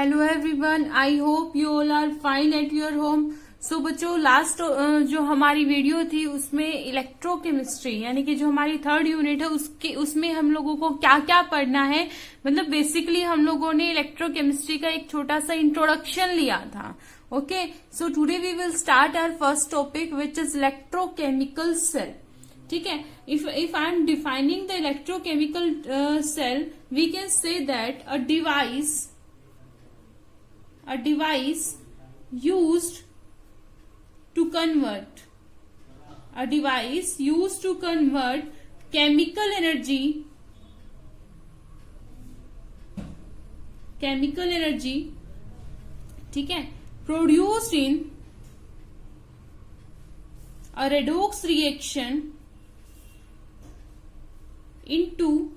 Hello everyone, I hope you all are fine at your home. So बच्चों, last जो हमारी video थी उसमें इलेक्ट्रोकेमिस्ट्री यानी कि जो हमारी थर्ड यूनिट है उसमें हम लोगों को क्या क्या पढ़ना है, मतलब बेसिकली हम लोगों ने इलेक्ट्रोकेमिस्ट्री का एक छोटा सा इंट्रोडक्शन लिया था। Okay, so today we will start our first topic which is electrochemical cell. ठीक है, if I am defining the electrochemical cell, we can say that a device used to convert chemical energy, ठीक है, produced in a redox reaction into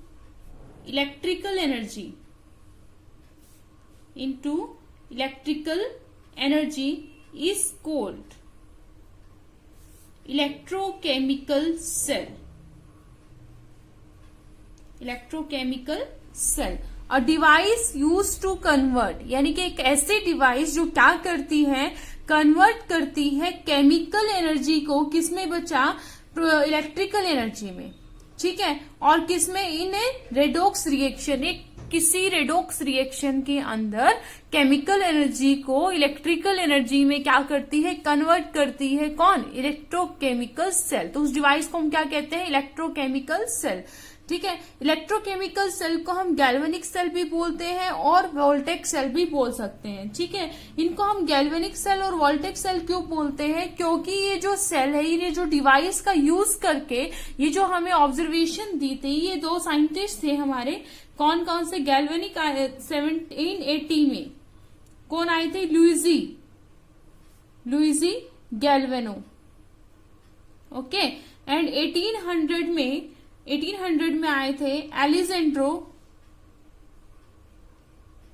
electrical energy is called electrochemical cell. A device used to convert यानी कि एक ऐसी device जो क्या करती है, कन्वर्ट करती है केमिकल एनर्जी को, किसमें बचा, इलेक्ट्रिकल एनर्जी में। ठीक है, और किसमें, इन रेडॉक्स रिएक्शन, एक किसी रेडॉक्स रिएक्शन के अंदर केमिकल एनर्जी को इलेक्ट्रिकल एनर्जी में क्या करती है, कन्वर्ट करती है। कौन? Electrochemical cell. तो उस डिवाइस को हम क्या कहते हैं, इलेक्ट्रोकेमिकल सेल। ठीक है, इलेक्ट्रोकेमिकल सेल को हम गैल्वेनिक सेल भी बोलते हैं और वोल्टेक सेल भी बोल सकते हैं। ठीक है, इनको हम गैल्वेनिक सेल और वोल्टेक सेल क्यों बोलते हैं, क्योंकि ये जो सेल है, ये जो डिवाइस का यूज करके ये जो हमें ऑब्जर्वेशन दी थी, ये दो साइंटिस्ट थे हमारे, कौन कौन से, गैल्वेनिक 1780 में कौन आए थे, लुइजी गैल्वेनो। ओके, एंड 1800 में आए थे एलिजेंड्रो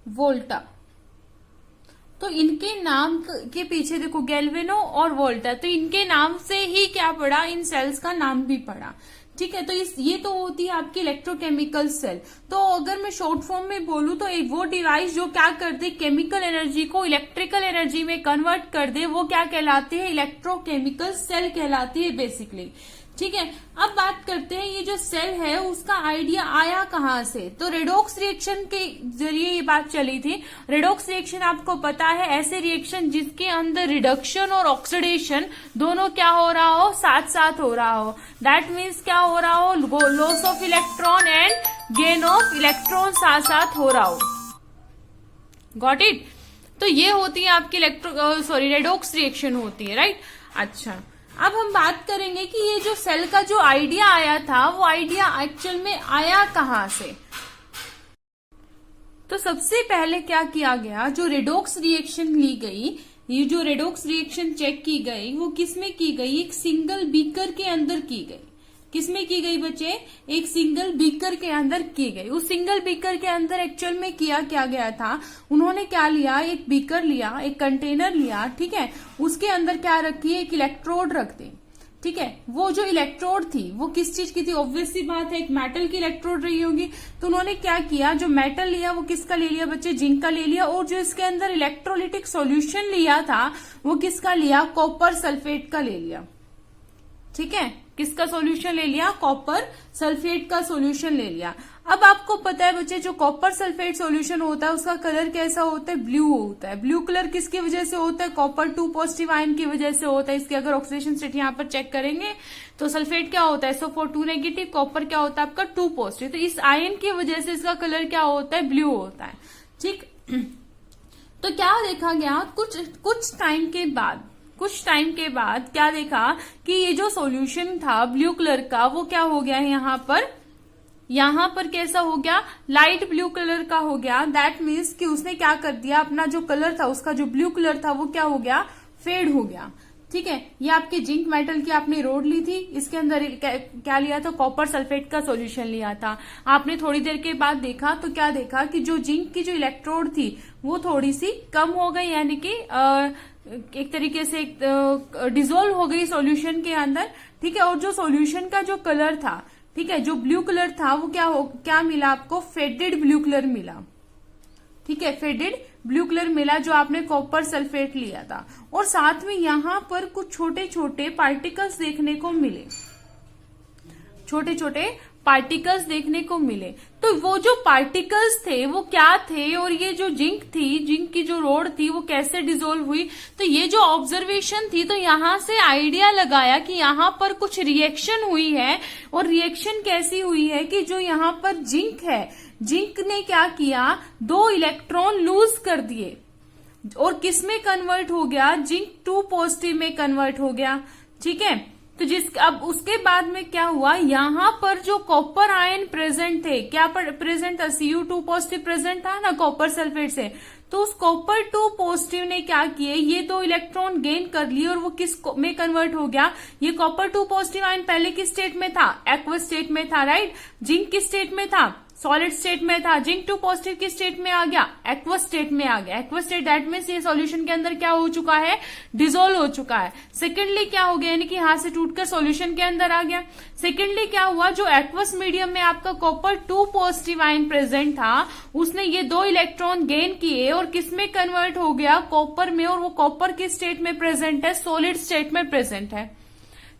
वोल्टा। तो इनके नाम के पीछे देखो, गैल्वेनो और वोल्टा, तो इनके नाम से ही क्या पड़ा, इन सेल्स का नाम भी पड़ा। ठीक है, तो ये तो होती है आपकी इलेक्ट्रोकेमिकल सेल। तो अगर मैं शॉर्ट फॉर्म में बोलूं तो एक वो डिवाइस जो क्या कर दे, केमिकल एनर्जी को इलेक्ट्रिकल एनर्जी में कन्वर्ट कर दे, वो क्या कहलाती है, इलेक्ट्रोकेमिकल सेल कहलाती है बेसिकली। ठीक है, अब बात करते हैं ये जो सेल है उसका आइडिया आया कहाँ से। तो रेडॉक्स रिएक्शन के जरिए ये बात चली थी। रेडॉक्स रिएक्शन आपको पता है, ऐसे रिएक्शन जिसके अंदर रिडक्शन और ऑक्सीडेशन दोनों क्या हो रहा हो, साथ साथ हो रहा हो। दैट मीन्स क्या हो रहा हो, loss of electron and gain of electron साथ साथ हो रहा हो। Got it? तो ये होती है आपकी रेडॉक्स रिएक्शन होती है, राइट। अच्छा, अब हम बात करेंगे कि ये जो सेल का जो आइडिया आया था, वो आइडिया एक्चुअल में आया कहाँ से। तो सबसे पहले क्या किया गया, जो रेडॉक्स रिएक्शन ली गई, ये जो रेडॉक्स रिएक्शन चेक की गई, वो किसमें की गई, एक सिंगल बीकर के अंदर की गई। किसमें की गई बच्चे, एक सिंगल बीकर के अंदर की गई। उस सिंगल बीकर के अंदर एक्चुअल में किया क्या गया था, उन्होंने क्या लिया, एक बीकर लिया, एक कंटेनर लिया, ठीक है, उसके अंदर क्या रखी, एक इलेक्ट्रोड रख दी। ठीक है, वो जो इलेक्ट्रोड थी वो किस चीज की थी, ऑब्वियस सी बात है, एक मेटल की इलेक्ट्रोड रही होगी। तो उन्होंने क्या किया, जो मेटल लिया वो किसका ले लिया बच्चे, जिंक का ले लिया, और जो इसके अंदर इलेक्ट्रोलिटिक सॉल्यूशन लिया था वो किसका लिया, कॉपर सल्फेट का ले लिया। ठीक है, किसका सॉल्यूशन ले लिया, कॉपर सल्फेट का सॉल्यूशन ले लिया। अब आपको पता है बच्चे, जो कॉपर सल्फेट सॉल्यूशन होता है उसका कलर कैसा होता है, ब्लू होता है। ब्लू कलर किसकी वजह से होता है, कॉपर 2 पॉजिटिव आयन की वजह से होता है। इसके अगर ऑक्सीडेशन स्टेट यहाँ पर चेक करेंगे तो सल्फेट क्या होता है, SO4 2 नेगेटिव, कॉपर क्या होता है आपका 2 पॉजिटिव। तो इस आयन की वजह से इसका कलर क्या होता है, ब्लू होता है। ठीक, तो क्या देखा गया, कुछ टाइम के बाद क्या देखा कि ये जो सॉल्यूशन था ब्लू कलर का, वो क्या हो गया है, यहाँ पर कैसा हो गया, लाइट ब्लू कलर का हो गया। दैट मीन्स कि उसने क्या कर दिया, अपना जो कलर था, उसका जो ब्लू कलर था वो क्या हो गया, फेड हो गया। ठीक है, ये आपके जिंक मेटल की आपने रोड ली थी, इसके अंदर क्या लिया था, कॉपर सल्फेट का सॉल्यूशन लिया था। आपने थोड़ी देर के बाद देखा तो क्या देखा कि जो जिंक की जो इलेक्ट्रोड थी वो थोड़ी सी कम हो गई, यानी कि एक तरीके से डिसॉल्व हो गई सॉल्यूशन के अंदर। ठीक है, और जो सॉल्यूशन का जो कलर था, ठीक है, जो ब्लू कलर था वो क्या मिला आपको, फेडेड ब्लू कलर मिला। ठीक है, फेडेड ब्लू कलर मिला जो आपने कॉपर सल्फेट लिया था, और साथ में यहाँ पर कुछ छोटे छोटे पार्टिकल्स देखने को मिले, छोटे छोटे पार्टिकल्स देखने को मिले। तो वो जो पार्टिकल्स थे वो क्या थे, और ये जो जिंक थी, जिंक की जो रोड थी वो कैसे डिसोल्व हुई। तो ये जो ऑब्जर्वेशन थी, तो यहाँ से आइडिया लगाया कि यहाँ पर कुछ रिएक्शन हुई है, और रिएक्शन कैसी हुई है कि जो यहाँ पर जिंक है, जिंक ने क्या किया, 2 इलेक्ट्रॉन लूज कर दिए, और किस में कन्वर्ट हो गया, जिंक 2 पॉजिटिव में कन्वर्ट हो गया। ठीक है, तो अब उसके बाद में क्या हुआ, यहाँ पर जो कॉपर आयन प्रेजेंट थे, क्या प्रेजेंट था, Cu2 पॉजिटिव प्रेजेंट था ना कॉपर सल्फेट से, तो उस कॉपर 2 पॉजिटिव ने क्या किए, ये 2 इलेक्ट्रॉन गेन कर लिए, और वो किस में कन्वर्ट हो गया, ये कॉपर 2 पॉजिटिव आयन पहले किस स्टेट में था, एक्वस स्टेट में था, राइट। जिंक किस स्टेट में था, सॉलिड स्टेट में था। जिंक 2 पॉजिटिव किस स्टेट में आ गया, एक्वस स्टेट में आ गया। एक्वस स्टेट दैट मींस ये सॉल्यूशन के अंदर क्या हो चुका है, डिसोल्व हो चुका है। सेकेंडली क्या हो गया, यानी कि यहां से टूटकर सॉल्यूशन के अंदर आ गया। सेकेंडली क्या हुआ, जो एक्वस मीडियम में आपका कॉपर 2 पॉजिटिव आयन प्रेजेंट था, उसने ये 2 इलेक्ट्रॉन गेन किए और किस में कन्वर्ट हो गया, कॉपर में, और वो कॉपर किस स्टेट में प्रेजेंट है, सॉलिड स्टेट में प्रेजेंट है।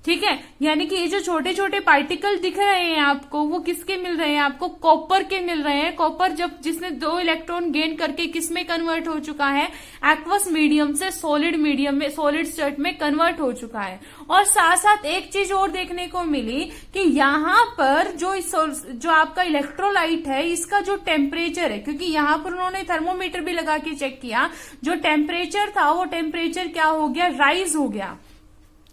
ठीक है, यानी कि ये जो छोटे छोटे पार्टिकल दिख रहे हैं आपको, वो किसके मिल रहे हैं, आपको कॉपर के मिल रहे हैं। कॉपर जब जिसने 2 इलेक्ट्रॉन गेन करके किस में कन्वर्ट हो चुका है, एक्वस मीडियम से सॉलिड मीडियम में, सॉलिड स्टेट में कन्वर्ट हो चुका है। और साथ साथ एक चीज और देखने को मिली कि यहाँ पर जो आपका इलेक्ट्रोलाइट है, इसका जो टेम्परेचर है, क्योंकि यहाँ पर उन्होंने थर्मोमीटर भी लगा के चेक किया, जो टेम्परेचर था वो टेम्परेचर क्या हो गया, राइज हो गया।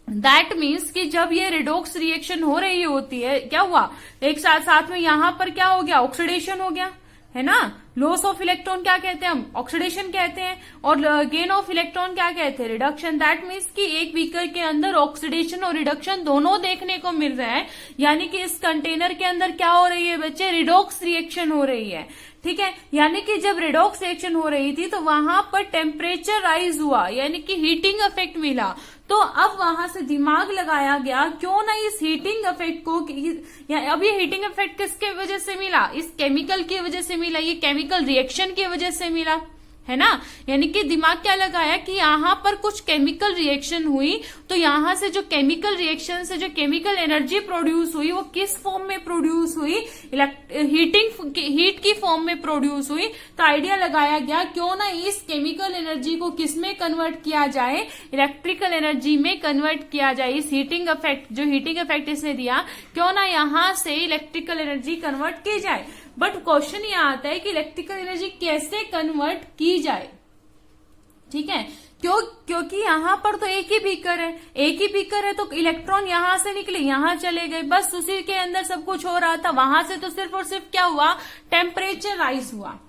दैट मीन्स कि जब ये रिडॉक्स रिएक्शन हो रही होती है, क्या हुआ, एक साथ में यहां पर क्या हो गया, ऑक्सीडेशन हो गया, है ना। लॉस ऑफ इलेक्ट्रॉन क्या कहते हैं हम, ऑक्सीडेशन कहते हैं, और गेन ऑफ इलेक्ट्रॉन क्या कहते हैं, रिडक्शन। दैट मीन्स कि एक बीकर के अंदर ऑक्सीडेशन और रिडक्शन दोनों देखने को मिल रहा है, यानी कि इस कंटेनर के अंदर क्या हो रही है बच्चे, रिडॉक्स रिएक्शन हो रही है। ठीक है, यानी कि जब रिडॉक्स रिएक्शन हो रही थी तो वहां पर टेम्परेचर राइज हुआ, यानी कि हीटिंग इफेक्ट मिला। तो अब वहां से दिमाग लगाया गया, क्यों ना इस हीटिंग इफेक्ट को, अब ये हीटिंग इफेक्ट किसके वजह से मिला, इस केमिकल की वजह से मिला, ये केमिकल रिएक्शन की वजह से मिला, है ना। यानी कि दिमाग क्या लगाया कि यहाँ पर कुछ केमिकल रिएक्शन हुई, तो यहाँ से जो केमिकल रिएक्शन से जो केमिकल एनर्जी प्रोड्यूस हुई, वो किस फॉर्म में प्रोड्यूस हुई, हीट की फॉर्म में प्रोड्यूस हुई। तो आइडिया लगाया गया, क्यों ना इस केमिकल एनर्जी को किस में कन्वर्ट किया जाए, इलेक्ट्रिकल एनर्जी में कन्वर्ट किया जाए। इस हीटिंग इफेक्ट, जो हीटिंग इफेक्ट इसने दिया, क्यों ना यहाँ से इलेक्ट्रिकल एनर्जी कन्वर्ट की जाए। बट क्वेश्चन ये आता है कि इलेक्ट्रिकल एनर्जी कैसे कन्वर्ट की जाए। ठीक है, क्योंकि यहाँ पर तो एक ही बीकर है, तो इलेक्ट्रॉन यहाँ से निकले, यहाँ चले गए, बस उसी के अंदर सब कुछ हो रहा था। वहां से तो सिर्फ और सिर्फ क्या हुआ, टेम्परेचर राइज हुआ।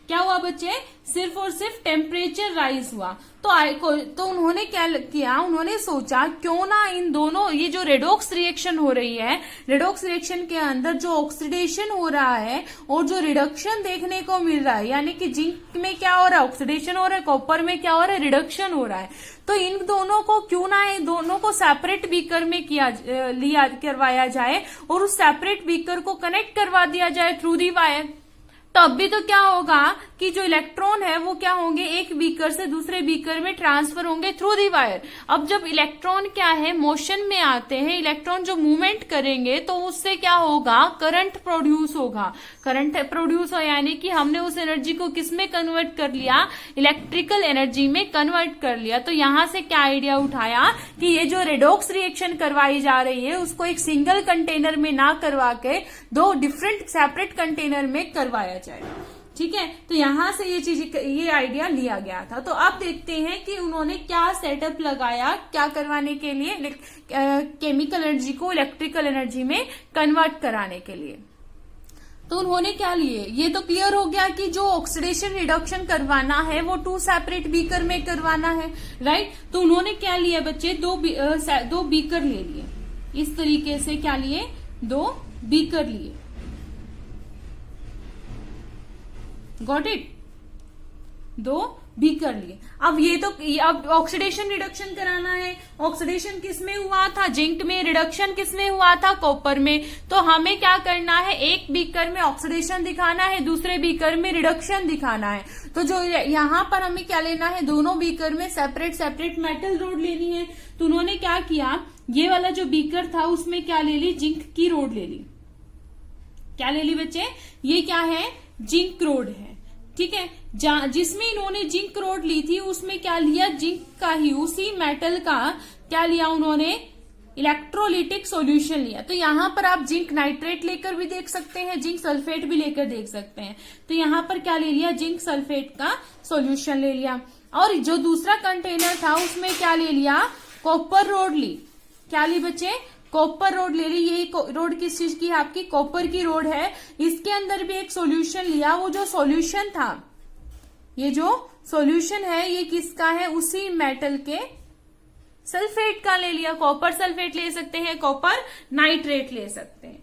क्या हुआ बच्चे, सिर्फ और सिर्फ टेम्परेचर राइज हुआ। तो उन्होंने क्या किया, उन्होंने सोचा क्यों ना इन दोनों, ये जो रेडॉक्स रिएक्शन हो रही है, रेडॉक्स रिएक्शन के अंदर जो ऑक्सीडेशन हो रहा है और जो रिडक्शन देखने को मिल रहा है, यानी कि जिंक में क्या हो रहा है, ऑक्सीडेशन हो रहा है, कॉपर में क्या हो रहा है, रिडक्शन हो रहा है। तो इन दोनों को क्यों ना, इन दोनों को सेपरेट बीकर में करवाया जाए, और उस सेपरेट बीकर को कनेक्ट करवा दिया जाए थ्रू दी वायर। तो अभी तो क्या होगा कि जो इलेक्ट्रॉन है वो क्या होंगे, एक बीकर से दूसरे बीकर में ट्रांसफर होंगे थ्रू दी वायर। अब जब इलेक्ट्रॉन क्या है, मोशन में आते हैं, इलेक्ट्रॉन जो मूवमेंट करेंगे, तो उससे क्या होगा, करंट प्रोड्यूस होगा। करंट प्रोड्यूस हो, यानी कि हमने उस एनर्जी को किस में कन्वर्ट कर लिया, इलेक्ट्रिकल एनर्जी में कन्वर्ट कर लिया। तो यहां से क्या आइडिया उठाया कि ये जो रेडॉक्स रिएक्शन करवाई जा रही है, उसको एक सिंगल कंटेनर में ना करवा के 2 डिफरेंट सेपरेट कंटेनर में करवाया जाए। ठीक है, तो यहां से ये आइडिया लिया गया था। तो अब देखते हैं कि उन्होंने क्या सेटअप लगाया, क्या करवाने के लिए, केमिकल एनर्जी को इलेक्ट्रिकल एनर्जी में कन्वर्ट कराने के लिए। तो उन्होंने क्या लिए, ये तो क्लियर हो गया कि जो ऑक्सीडेशन रिडक्शन करवाना है वो 2 सेपरेट बीकर में करवाना है, राइट। तो उन्होंने क्या लिया बच्चे, 2 बीकर ले लिए, इस तरीके से क्या लिए, 2 बीकर लिए। गॉट इट, 2 बीकर लिए। अब ये तो अब ऑक्सीडेशन रिडक्शन कराना है। ऑक्सीडेशन किस में हुआ था? जिंक में। रिडक्शन किस में हुआ था? कॉपर में। तो हमें क्या करना है? एक बीकर में ऑक्सीडेशन दिखाना है, दूसरे बीकर में रिडक्शन दिखाना है। तो जो यहाँ पर हमें क्या लेना है? दोनों बीकर में सेपरेट सेपरेट मेटल रोड लेनी है। तो उन्होंने क्या किया, ये वाला जो बीकर था उसमें क्या ले ली? जिंक की रोड ले ली। क्या ले ली बच्चे? ये क्या है? जिंक रोड है। ठीक है, जिसमें इन्होंने जिंक रोड ली थी उसमें क्या लिया? जिंक का ही, उसी मेटल का क्या लिया उन्होंने? इलेक्ट्रोलिटिक सॉल्यूशन लिया। तो यहां पर आप जिंक नाइट्रेट लेकर भी देख सकते हैं, जिंक सल्फेट भी लेकर देख सकते हैं। तो यहां पर क्या ले लिया? जिंक सल्फेट का सॉल्यूशन ले लिया। और जो दूसरा कंटेनर था उसमें क्या ले लिया? कॉपर रोड ली। क्या ली बच्चे? कॉपर रोड ले ली। ये रोड किस चीज की है? आपकी कॉपर की रोड है। इसके अंदर भी एक सॉल्यूशन लिया। वो जो सॉल्यूशन था, ये जो सॉल्यूशन है ये किसका है? उसी मेटल के सल्फेट का ले लिया। कॉपर सल्फेट ले सकते हैं, कॉपर नाइट्रेट ले सकते हैं।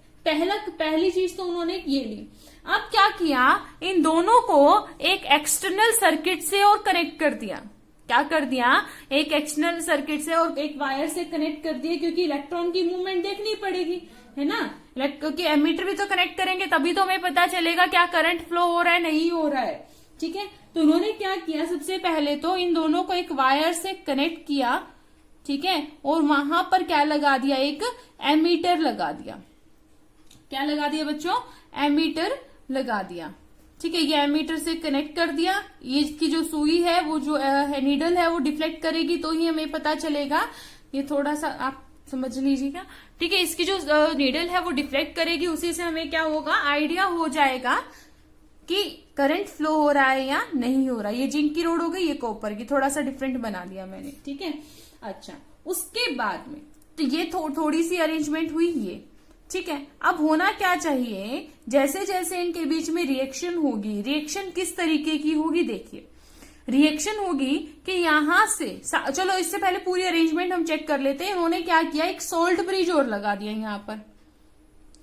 पहली चीज तो उन्होंने ये ली। अब क्या किया? इन दोनों को एक एक्सटर्नल सर्किट से और कनेक्ट कर दिया। क्या कर दिया? एक एक्सटर्नल सर्किट से और एक वायर से कनेक्ट कर दिया, क्योंकि इलेक्ट्रॉन की मूवमेंट देखनी पड़ेगी, है ना। क्योंकि एमीटर भी तो कनेक्ट करेंगे तभी तो हमें पता चलेगा क्या करंट फ्लो हो रहा है, नहीं हो रहा है। ठीक है, तो उन्होंने क्या किया? सबसे पहले तो इन दोनों को एक वायर से कनेक्ट किया। ठीक है, और वहां पर क्या लगा दिया? एक एमीटर लगा दिया। क्या लगा दिया बच्चों? एमीटर लगा दिया। ठीक है, ये एमीटर से कनेक्ट कर दिया। ये इसकी जो सुई है, वो जो नीडल है, वो डिफ्लेक्ट करेगी तो ही हमें पता चलेगा। ये थोड़ा सा आप समझ लीजिएगा। ठीक है, इसकी जो नीडल है वो डिफ्लेक्ट करेगी, उसी से हमें क्या होगा? आइडिया हो जाएगा कि करंट फ्लो हो रहा है या नहीं हो रहा है। ये जिंक की रोड हो गई, ये कॉपर की। थोड़ा सा डिफरेंट बना दिया मैंने। ठीक है, अच्छा, उसके बाद में तो ये थोड़ी सी अरेंजमेंट हुई ये। ठीक है, अब होना क्या चाहिए? जैसे जैसे इनके बीच में रिएक्शन होगी, रिएक्शन किस तरीके की होगी? देखिए, रिएक्शन होगी कि यहां से, चलो इससे पहले पूरी अरेंजमेंट हम चेक कर लेते हैं। उन्होंने क्या किया? एक सोल्ट ब्रिज और लगा दिया यहां पर।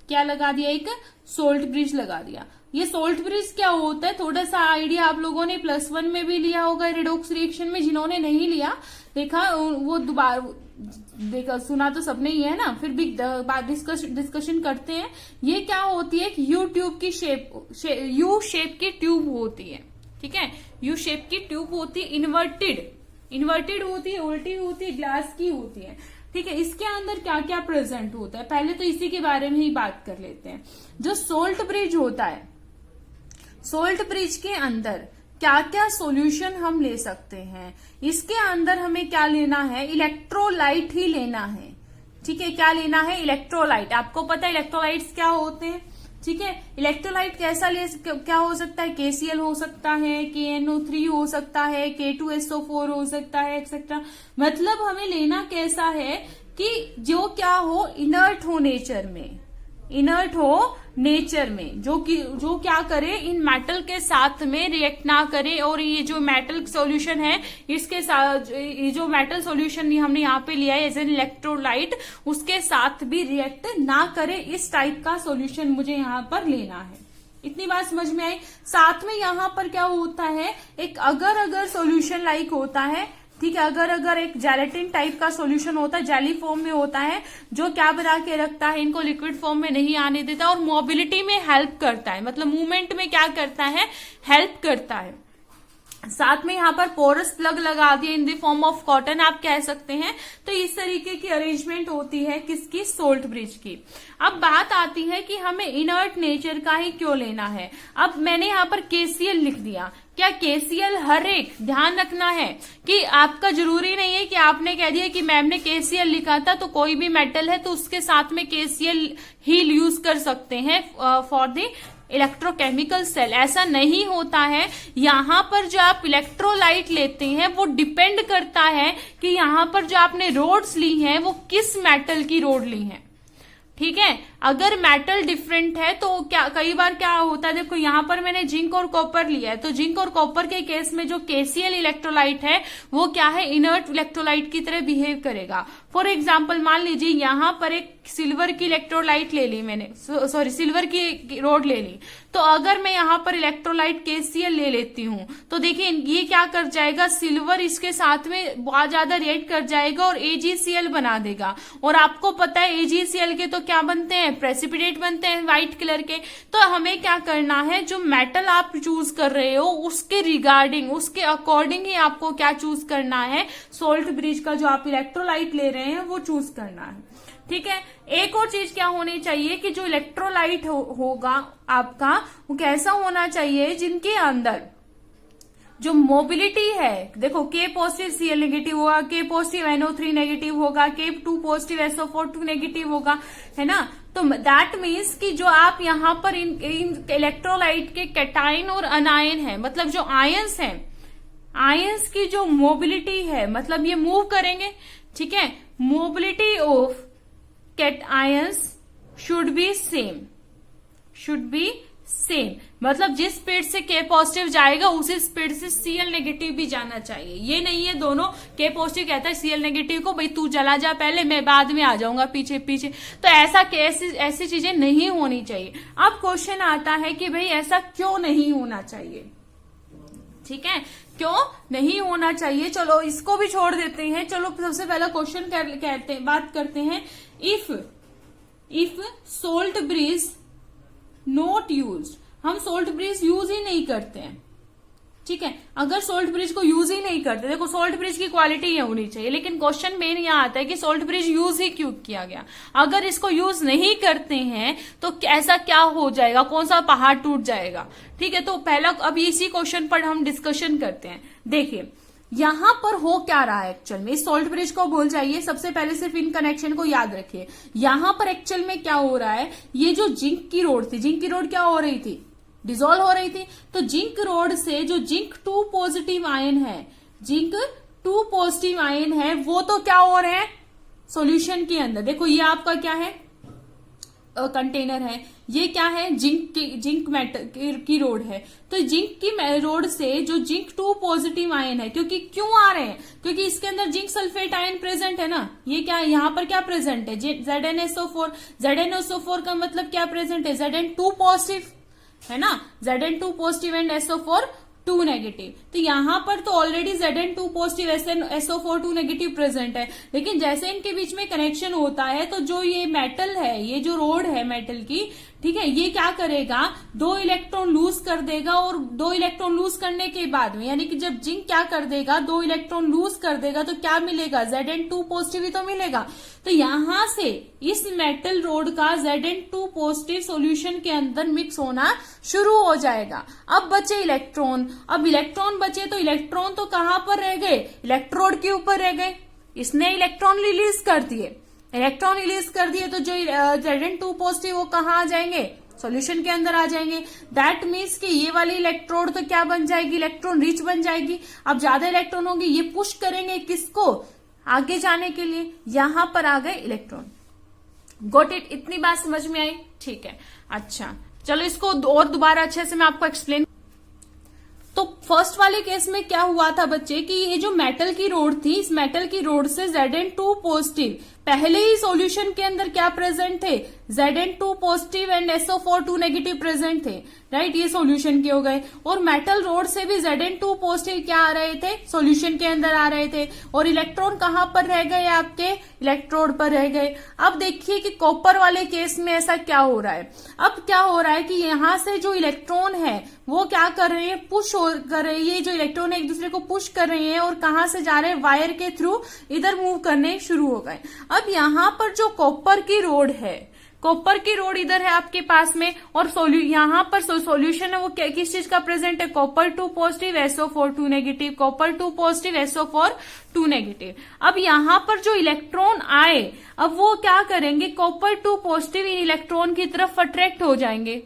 क्या लगा दिया? एक सोल्ट ब्रिज लगा दिया। ये सोल्ट ब्रिज क्या होता है? थोड़ा सा आइडिया आप लोगों ने +1 में भी लिया होगा रेडॉक्स रिएक्शन में। जिन्होंने नहीं लिया, देखा, वो दोबारा देखा, सुना तो सबने ही है ना, फिर भी डिस्कशन करते हैं। ये क्या होती है? यू ट्यूब की यू शेप की ट्यूब होती है। ठीक है, यू शेप की ट्यूब होती है, इन्वर्टेड होती है, उल्टी होती है, ग्लास की होती है। ठीक है, इसके अंदर क्या क्या प्रेजेंट होता है? पहले तो इसी के बारे में ही बात कर लेते हैं। जो सोल्ट ब्रिज होता है, सोल्ट ब्रिज के अंदर क्या क्या सॉल्यूशन हम ले सकते हैं? इसके अंदर हमें क्या लेना है? इलेक्ट्रोलाइट ही लेना है। ठीक है, क्या लेना है? इलेक्ट्रोलाइट। आपको पता है इलेक्ट्रोलाइट्स क्या होते हैं? ठीक है, इलेक्ट्रोलाइट क्या हो सकता है? KCl हो सकता है, KNO3 हो सकता है, K2SO4 हो सकता है, एक्सेट्रा। मतलब हमें लेना कैसा है कि जो क्या हो, इनर्ट हो नेचर में, इनर्ट हो नेचर में, जो क्या करे, इन मेटल के साथ में रिएक्ट ना करे। और ये जो मेटल सॉल्यूशन है, इसके साथ, ये जो मेटल सॉल्यूशन हमने यहाँ पे लिया है एज एन इलेक्ट्रोलाइट, उसके साथ भी रिएक्ट ना करे। इस टाइप का सॉल्यूशन मुझे यहाँ पर लेना है। इतनी बात समझ में आई? साथ में यहाँ पर क्या होता है? एक अगर सॉल्यूशन लाइक होता है। ठीक है, अगर एक जेलेटिन टाइप का सॉल्यूशन होता है, जेली फॉर्म में होता है, जो क्या बना के रखता है, इनको लिक्विड फॉर्म में नहीं आने देता और मोबिलिटी में हेल्प करता है। मतलब मूवमेंट में क्या करता है? हेल्प करता है। साथ में यहाँ पर पोरस प्लग लगा दिया in the form of cotton, आप कह सकते हैं। तो इस तरीके की अरेंजमेंट होती है किसकी? सोल्ट ब्रिज की। अब बात आती है कि हमें इनर्ट नेचर का ही क्यों लेना है। अब मैंने यहाँ पर KCl लिख दिया। क्या KCl हर एक, ध्यान रखना है कि आपका जरूरी नहीं है कि आपने कह दिया कि मैम ने KCl लिखा था तो कोई भी मेटल है तो उसके साथ में KCl ही यूज कर सकते हैं फॉर द इलेक्ट्रोकेमिकल सेल। ऐसा नहीं होता है। यहाँ पर जो आप इलेक्ट्रोलाइट लेते हैं वो डिपेंड करता है कि यहाँ पर जो आपने रोड्स ली हैं वो किस मेटल की रोड ली हैं। ठीक है, अगर मेटल डिफरेंट है तो क्या कई बार क्या होता है, देखो यहाँ पर मैंने जिंक और कॉपर लिया है, तो जिंक और कॉपर के केस में जो KCl इलेक्ट्रोलाइट है वो क्या है, इनर्ट इलेक्ट्रोलाइट की तरह बिहेव करेगा। फॉर एग्जाम्पल मान लीजिए यहाँ पर एक सिल्वर की इलेक्ट्रोलाइट ले ली मैंने, सॉरी सिल्वर की रोड ले ली, तो अगर मैं यहाँ पर इलेक्ट्रोलाइट KCl ले लेती हूँ तो देखिए ये क्या कर जाएगा, सिल्वर इसके साथ में बहुत ज्यादा रिएक्ट कर जाएगा और AgCl बना देगा। और आपको पता है AgCl के तो क्या बनते हैं, प्रेसिपिटेट बनते हैं व्हाइट कलर के। तो हमें क्या करना है, जो मेटल आप चूज कर रहे हो उसके रिगार्डिंग, उसके अकॉर्डिंग ही आपको क्या चूज करना है, सोल्ट ब्रिज का जो आप इलेक्ट्रोलाइट ले रहे हैं वो चूज करना है। ठीक है, एक और चीज क्या होनी चाहिए कि जो इलेक्ट्रोलाइट होगा आपका वो कैसा होना चाहिए, जिनके अंदर जो मोबिलिटी है, देखो K पॉजिटिव Cl नेगेटिव होगा, K पॉजिटिव NO3 नेगेटिव होगा, K2 पॉजिटिव SO4 2 नेगेटिव होगा, है ना। तो दैट मीन्स कि जो आप यहाँ पर इन इलेक्ट्रोलाइट के कैटाइन और अनायन है, मतलब जो आयंस हैं, आयंस की जो मोबिलिटी है, मतलब ये मूव करेंगे, ठीक है, mobility of cations should be same, मतलब जिस स्पीड से K पॉजिटिव जाएगा उसी स्पीड से Cl नेगेटिव भी जाना चाहिए। ये नहीं है दोनों K पॉजिटिव कहता है Cl नेगेटिव को भाई तू चला जा पहले, मैं बाद में आ जाऊंगा पीछे पीछे, तो ऐसी चीजें नहीं होनी चाहिए। अब क्वेश्चन आता है कि भाई ऐसा क्यों नहीं होना चाहिए, ठीक है, क्यों नहीं होना चाहिए। चलो इसको भी छोड़ देते हैं, चलो सबसे पहला क्वेश्चन बात करते हैं। If salt bridge not used, हम सोल्ट ब्रिज यूज ही नहीं करते हैं, ठीक है, अगर सोल्ट ब्रिज को यूज ही नहीं करते, देखो सोल्ट ब्रिज की क्वालिटी ये होनी चाहिए, लेकिन क्वेश्चन मेन यहाँ आता है कि सोल्ट ब्रिज यूज ही क्यों किया गया। अगर इसको यूज नहीं करते हैं तो ऐसा क्या हो जाएगा, कौन सा पहाड़ टूट जाएगा। ठीक है, तो पहला अब इसी क्वेश्चन पर हम डिस्कशन करते हैं। देखिए यहां पर हो क्या रहा है एक्चुअल में, इस सोल्ट ब्रिज को भूल जाइए, सबसे पहले सिर्फ इन कनेक्शन को याद रखिए। यहां पर एक्चुअल में क्या हो रहा है, ये जो जिंक की रोड थी, जिंक की रोड क्या हो रही थी, डिसॉल्व हो रही थी, तो जिंक रोड से जो जिंक 2 पॉजिटिव आयन है, जिंक 2 पॉजिटिव आयन है, वो तो क्या हो रहे हैं सॉल्यूशन के अंदर। देखो ये आपका क्या है, कंटेनर है, ये क्या है, जिंक मेटल की रोड है, तो जिंक की रोड से जो जिंक 2 पॉजिटिव आयन है, क्योंकि क्यों आ रहे हैं, क्योंकि इसके अंदर जिंक सल्फेट आयन प्रेजेंट है ना, ये क्या है, यहाँ पर क्या प्रेजेंट है, ZnSO4, ZnSO4 का मतलब क्या प्रेजेंट है, Zn2 पॉजिटिव है ना, Zn2 positive and SO4 2 negative, तो यहाँ पर तो already Zn2 positive SO4 2 negative present है, लेकिन जैसे इनके बीच में कनेक्शन होता है तो जो ये मेटल है, ये जो रोड है मेटल की, ठीक है, ये क्या करेगा, 2 इलेक्ट्रॉन लूज कर देगा, और 2 इलेक्ट्रॉन लूज करने के बाद में, यानी कि जब जिंक क्या कर देगा, 2 इलेक्ट्रॉन लूज कर देगा तो क्या मिलेगा, Zn2 पॉजिटिव ही तो मिलेगा। तो यहां से इस मेटल रोड का Zn2 पॉजिटिव सॉल्यूशन के अंदर मिक्स होना शुरू हो जाएगा। अब बचे इलेक्ट्रॉन, अब इलेक्ट्रॉन बचे तो इलेक्ट्रॉन तो कहां पर रह गए, इलेक्ट्रोड के ऊपर रह गए, इसने इलेक्ट्रॉन रिलीज कर दिए, इलेक्ट्रॉन रिलीज कर दिए, तो जो Zn2 पॉजिटिव वो कहाँ आ जाएंगे, सॉल्यूशन के अंदर आ जाएंगे। दैट मीन्स कि ये वाली इलेक्ट्रोड तो क्या बन जाएगी, इलेक्ट्रॉन रिच बन जाएगी। अब ज्यादा इलेक्ट्रॉन होंगे, ये पुश करेंगे किसको, आगे जाने के लिए, यहां पर आ गए इलेक्ट्रॉन। गॉट इट, इतनी बात समझ में आई, ठीक है। अच्छा चलो इसको और दोबारा अच्छे से मैं आपको एक्सप्लेन। तो फर्स्ट वाले केस में क्या हुआ था बच्चे कि ये जो मेटल की रोड थी, इस मेटल की रोड से Zn2 पॉजिटिव पहले ही सॉल्यूशन के अंदर क्या प्रेजेंट थे, Zn2 positive and SO4 2 negative present थे, राइट, ये सॉल्यूशन के हो गए। और मेटल रोड से भी Zn2 पॉजिटिव क्या आ रहे थे, सॉल्यूशन के अंदर आ रहे थे, और इलेक्ट्रॉन कहां पर रह गए, आपके इलेक्ट्रोड पर रह गए। अब देखिए कि कॉपर वाले केस में ऐसा क्या हो रहा है। अब क्या हो रहा है कि यहां से जो इलेक्ट्रॉन है वो क्या कर रहे हैं, पुश कर रहे हैं, ये जो इलेक्ट्रॉन है एक दूसरे को पुश कर रहे हैं, और कहां से जा रहे हैं, वायर के थ्रू इधर मूव करने शुरू हो गए। अब यहां पर जो कॉपर की रोड है, कॉपर की रोड इधर है आपके पास में, और यहां पर सॉल्यूशन है वो किस चीज का प्रेजेंट है, copper 2 positive SO4 2 negative, copper 2 positive SO4 2 negative. अब यहां पर जो इलेक्ट्रॉन आए, अब वो क्या करेंगे, कॉपर 2 पॉजिटिव इन इलेक्ट्रॉन की तरफ अट्रैक्ट हो जाएंगे,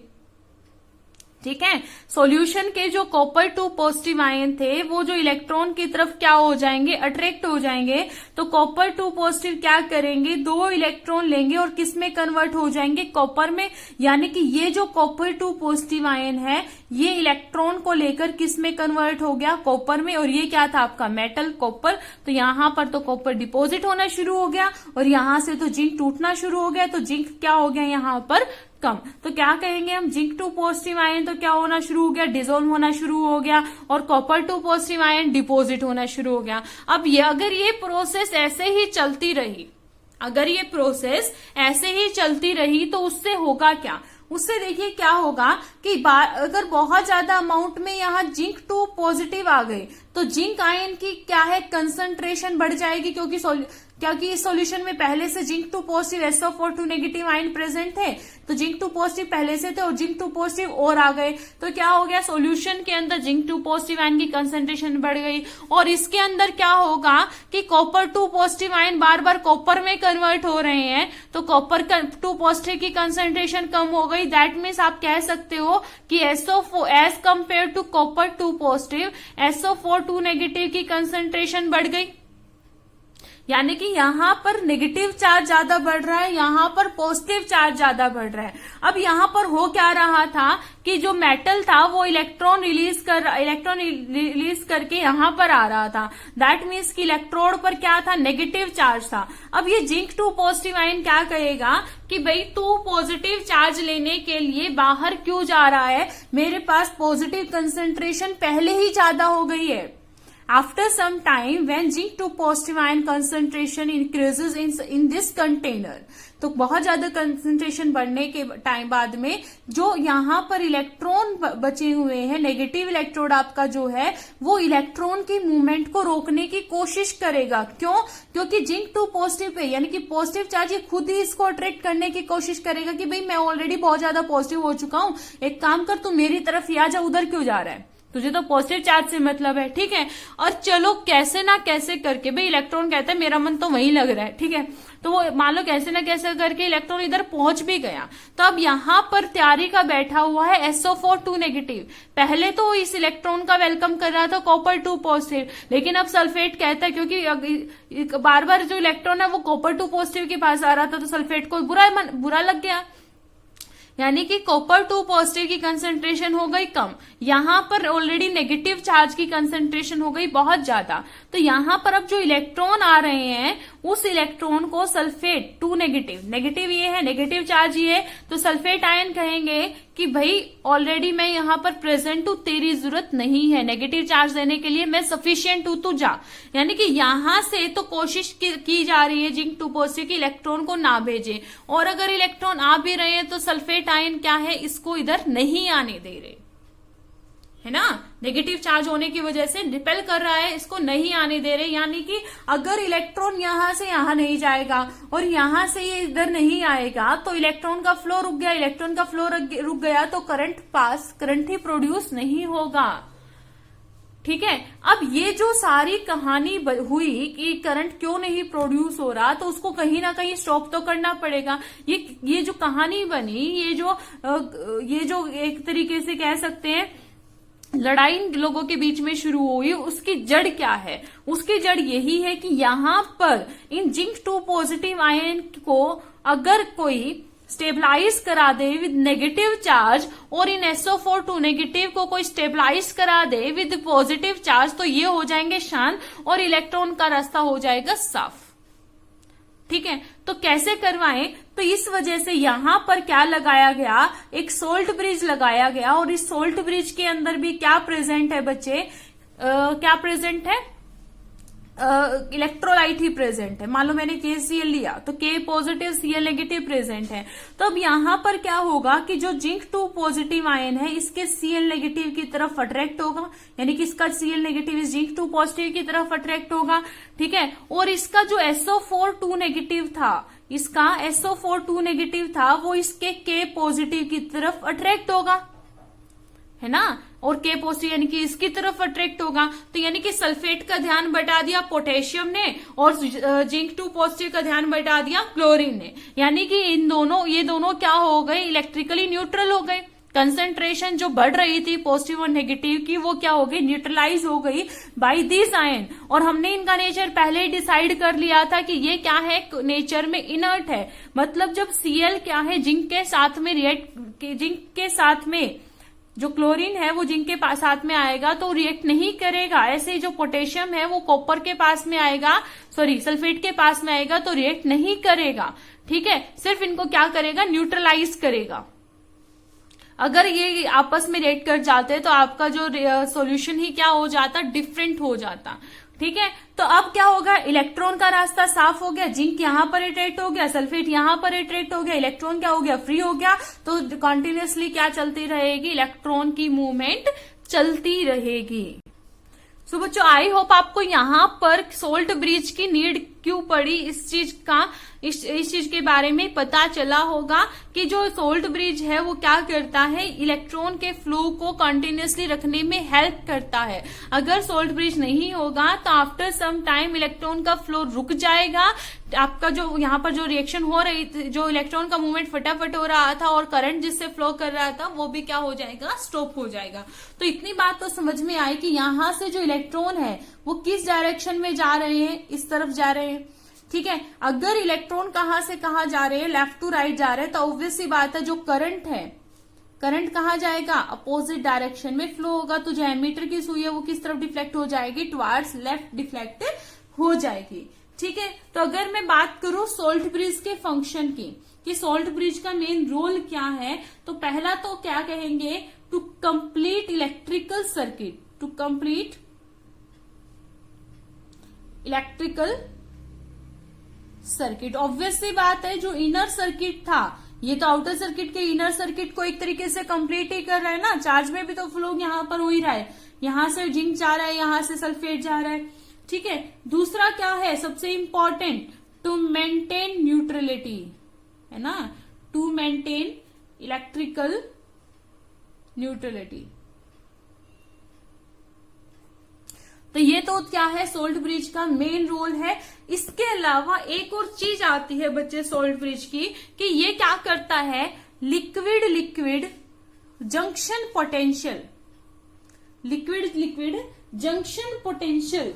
ठीक है। सॉल्यूशन के जो कॉपर 2 पॉजिटिव आयन थे वो जो इलेक्ट्रॉन की तरफ क्या हो जाएंगे, अट्रैक्ट हो जाएंगे। तो कॉपर 2 पॉजिटिव क्या करेंगे, 2 इलेक्ट्रॉन लेंगे और किस में कन्वर्ट हो जाएंगे, कॉपर में। यानी कि ये जो कॉपर 2 पॉजिटिव आयन है ये इलेक्ट्रॉन को लेकर किस में कन्वर्ट हो गया, कॉपर में। और ये क्या था आपका मेटल कॉपर, तो यहां पर तो कॉपर डिपॉजिट होना शुरू हो गया और यहां से तो जिंक टूटना शुरू हो गया। तो जिंक क्या हो गया यहां पर, कम। तो क्या कहेंगे हम, जिंक 2 पॉजिटिव आयन तो क्या होना शुरू हो गया, डिसॉल्व होना शुरू हो गया और कॉपर 2 पॉजिटिव आयन डिपॉजिट होना शुरू हो गया। अब ये अगर ये प्रोसेस ऐसे ही चलती रही, अगर ये प्रोसेस ऐसे ही चलती रही तो उससे होगा क्या, उससे देखिए क्या होगा कि अगर बहुत ज्यादा अमाउंट में यहाँ जिंक 2 पॉजिटिव आ गए तो जिंक आयन की क्या है, कंसंट्रेशन बढ़ जाएगी, क्योंकि इस सॉल्यूशन में पहले से zinc 2 positive SO4 negative ion present थे। तो जिंक 2 पॉजिटिव पहले से थे और जिंक 2 पॉजिटिव और आ गए तो क्या हो गया, सॉल्यूशन के अंदर जिंक 2 पॉजिटिव आयन की कंसंट्रेशन बढ़ गई। और इसके अंदर क्या होगा कि कॉपर 2 पॉजिटिव आयन बार बार कॉपर में कन्वर्ट हो रहे हैं तो कॉपर 2 पॉजिटिव की कंसंट्रेशन कम हो गई। दैट मीन्स आप कह सकते हो कि SO4 as compare to copper 2 positive SO4 negative की कंसंट्रेशन बढ़ गई। यानी कि यहां पर नेगेटिव चार्ज ज्यादा बढ़ रहा है, यहां पर पॉजिटिव चार्ज ज्यादा बढ़ रहा है। अब यहां पर हो क्या रहा था कि जो मेटल था वो इलेक्ट्रॉन रिलीज करके यहां पर आ रहा था। दैट मीन्स कि इलेक्ट्रोड पर क्या था, नेगेटिव चार्ज था। अब ये जिंक 2 पॉजिटिव आयन क्या कहेगा कि भाई तू पॉजिटिव चार्ज लेने के लिए बाहर क्यों जा रहा है, मेरे पास पॉजिटिव कंसंट्रेशन पहले ही ज्यादा हो गई है। After some time, when zinc 2 positive ion concentration increases in this container, तो बहुत ज्यादा कंसंट्रेशन बढ़ने के टाइम बाद में जो यहाँ पर इलेक्ट्रॉन बचे हुए हैं, नेगेटिव इलेक्ट्रोड आपका जो है वो इलेक्ट्रॉन की मूवमेंट को रोकने की कोशिश करेगा। क्यों, क्योंकि जिंक 2 पॉजिटिव पे यानी कि पॉजिटिव चार्ज ये खुद ही इसको अट्रैक्ट करने की कोशिश करेगा कि भाई मैं ऑलरेडी बहुत ज्यादा पॉजिटिव हो चुका हूं, एक काम कर तू मेरी तरफ ही आ जा, उधर क्यों जा रहा है, तुझे तो पॉजिटिव चार्ज से मतलब है। ठीक है, और चलो कैसे ना कैसे करके भाई इलेक्ट्रॉन कहता है मेरा मन तो वहीं लग रहा है, ठीक है, तो वो मान लो कैसे ना कैसे करके इलेक्ट्रॉन इधर पहुंच भी गया। तो अब यहां पर तैयारी का बैठा हुआ है SO4 नेगेटिव। पहले तो इस इलेक्ट्रॉन का वेलकम कर रहा था कॉपर 2 पॉजिटिव, लेकिन अब सल्फेट कहता है क्योंकि बार बार जो इलेक्ट्रॉन है वो कॉपर 2 पॉजिटिव के पास आ रहा था तो सल्फेट को बुरा लग गया। यानी कि कॉपर 2 पॉजिटिव की कंसंट्रेशन हो गई कम, यहां पर ऑलरेडी नेगेटिव चार्ज की कंसंट्रेशन हो गई बहुत ज्यादा। तो यहां पर अब जो इलेक्ट्रॉन आ रहे हैं उस इलेक्ट्रॉन को सल्फेट 2 नेगेटिव ये है, नेगेटिव चार्ज ये है, तो सल्फेट आयन कहेंगे कि भाई ऑलरेडी मैं यहाँ पर प्रेजेंट हूं, तेरी जरूरत नहीं है नेगेटिव चार्ज देने के लिए, मैं सफिशिएंट हूं, तू जा। यानी कि यहां से तो कोशिश की जा रही है जिंक 2 पॉजिटिव की इलेक्ट्रॉन को ना भेजे, और अगर इलेक्ट्रॉन आ भी रहे हैं तो सल्फेट आयन क्या है, इसको इधर नहीं आने दे रहे, है ना, नेगेटिव चार्ज होने की वजह से रिपेल कर रहा है, इसको नहीं आने दे रहे। यानी कि अगर इलेक्ट्रॉन यहां से यहां नहीं जाएगा और यहां से ये इधर नहीं आएगा तो इलेक्ट्रॉन का फ्लो रुक गया, इलेक्ट्रॉन का फ्लो रुक गया तो करंट ही प्रोड्यूस नहीं होगा। ठीक है, अब ये जो सारी कहानी हुई कि करंट क्यों नहीं प्रोड्यूस हो रहा, तो उसको कहीं ना कहीं स्टॉप तो करना पड़ेगा। ये जो कहानी बनी, ये जो एक तरीके से कह सकते हैं लड़ाई लोगों के बीच में शुरू हुई, उसकी जड़ क्या है, उसकी जड़ यही है कि यहां पर इन जिंक 2 पॉजिटिव आयन को अगर कोई स्टेबलाइज करा दे विद नेगेटिव चार्ज और इन SO4 नेगेटिव को कोई स्टेबलाइज करा दे विद पॉजिटिव चार्ज, तो ये हो जाएंगे शांत और इलेक्ट्रॉन का रास्ता हो जाएगा साफ। ठीक है, तो कैसे करवाएं, तो इस वजह से यहां पर क्या लगाया गया, एक सोल्ट ब्रिज लगाया गया, और इस सोल्ट ब्रिज के अंदर भी क्या प्रेजेंट है बच्चे, क्या प्रेजेंट है, इलेक्ट्रोलाइट ही प्रेजेंट है। मान लो मैंने KCl लिया तो K positive Cl negative present है, तो अब यहां पर क्या होगा कि जो जिंक 2 पॉजिटिव आयन है इसके Cl नेगेटिव की तरफ अट्रैक्ट होगा, यानी कि इसका Cl नेगेटिव इस जिंक 2 पॉजिटिव की तरफ अट्रैक्ट होगा। ठीक है, और इसका जो SO4 नेगेटिव था, इसका SO4 नेगेटिव था वो इसके K पॉजिटिव की तरफ अट्रैक्ट होगा, है ना, और K पॉजिटिव यानी कि इसकी तरफ अट्रैक्ट होगा। तो यानी कि सल्फेट का ध्यान बढ़ा दिया पोटेशियम ने और जिंक 2 पॉजिटिव का ध्यान बढ़ा दिया क्लोरीन ने, यानी कि ये दोनों क्या हो गए, इलेक्ट्रिकली न्यूट्रल हो गए। कंसंट्रेशन जो बढ़ रही थी पॉजिटिव और नेगेटिव की, वो क्या हो गई, न्यूट्रलाइज हो गई बाय दिस आयन। और हमने इनका नेचर पहले ही डिसाइड कर लिया था कि ये क्या है, नेचर में इनर्ट है। मतलब जब Cl क्या है, जिंक के साथ में जिंक के साथ में जो क्लोरीन है वो जिंक के साथ में आएगा तो रिएक्ट नहीं करेगा। ऐसे ही जो पोटेशियम है वो कॉपर के पास में आएगा, सल्फेट के पास में आएगा तो रिएक्ट नहीं करेगा। ठीक है, सिर्फ इनको क्या करेगा, न्यूट्रलाइज करेगा। अगर ये आपस में रिएक्ट कर जाते तो आपका जो सॉल्यूशन ही क्या हो जाता, डिफरेंट हो जाता। ठीक है, तो अब क्या होगा, इलेक्ट्रॉन का रास्ता साफ हो गया, जिंक यहां पर अट्रैक्ट हो गया, सल्फेट यहां पर अट्रैक्ट हो गया, इलेक्ट्रॉन क्या हो गया, फ्री हो गया। तो कंटिन्यूअसली क्या चलती रहेगी, इलेक्ट्रॉन की मूवमेंट चलती रहेगी। सो बच्चों, आई होप आपको यहाँ पर सोल्ट ब्रिज की नीड क्यों पड़ी, इस चीज के बारे में पता चला होगा कि जो सोल्ट ब्रिज है वो क्या करता है, इलेक्ट्रॉन के फ्लो को कंटिन्यूअसली रखने में हेल्प करता है। अगर सोल्ट ब्रिज नहीं होगा तो आफ्टर सम टाइम इलेक्ट्रॉन का फ्लो रुक जाएगा। आपका जो यहाँ पर जो रिएक्शन हो रही थी, जो इलेक्ट्रॉन का मूवमेंट फटाफट हो रहा था और करंट जिससे फ्लो कर रहा था वो भी क्या हो जाएगा, स्टॉप हो जाएगा। तो इतनी बात तो समझ में आई कि यहाँ से जो इलेक्ट्रॉन है वो किस डायरेक्शन में जा रहे हैं, इस तरफ जा रहे हैं। ठीक है, अगर इलेक्ट्रॉन कहाँ से कहाँ जा रहे हैं, लेफ्ट टू राइट जा रहे हैं, तो ऑब्वियस सी बात है जो करंट है, करंट कहाँ जाएगा, अपोजिट डायरेक्शन में फ्लो होगा। तो जो एमीटर की सुई है वो किस तरफ डिफ्लेक्ट हो जाएगी, टुवर्ड्स लेफ्ट डिफ्लेक्ट हो जाएगी। ठीक है, तो अगर मैं बात करूं सोल्ट ब्रिज के फंक्शन की, कि सोल्ट ब्रिज का मेन रोल क्या है, तो पहला तो क्या कहेंगे, to complete electrical circuit, to complete electrical circuit. Obvious सी बात है जो इनर सर्किट था, ये तो आउटर सर्किट के इनर सर्किट को एक तरीके से कंप्लीट ही कर रहा है ना। चार्ज में भी तो फ्लो यहाँ पर हो ही रहा है, यहां से जिंक जा रहा है, यहां से सल्फेट जा रहा है। ठीक है, दूसरा क्या है सबसे इंपॉर्टेंट, टू मेंटेन न्यूट्रलिटी, है ना, टू मेंटेन इलेक्ट्रिकल न्यूट्रलिटी। तो ये तो क्या है, सोल्ट ब्रिज का मेन रोल है। इसके अलावा एक और चीज आती है बच्चे सोल्ट ब्रिज की, कि ये क्या करता है, liquid liquid junction potential, liquid liquid junction potential,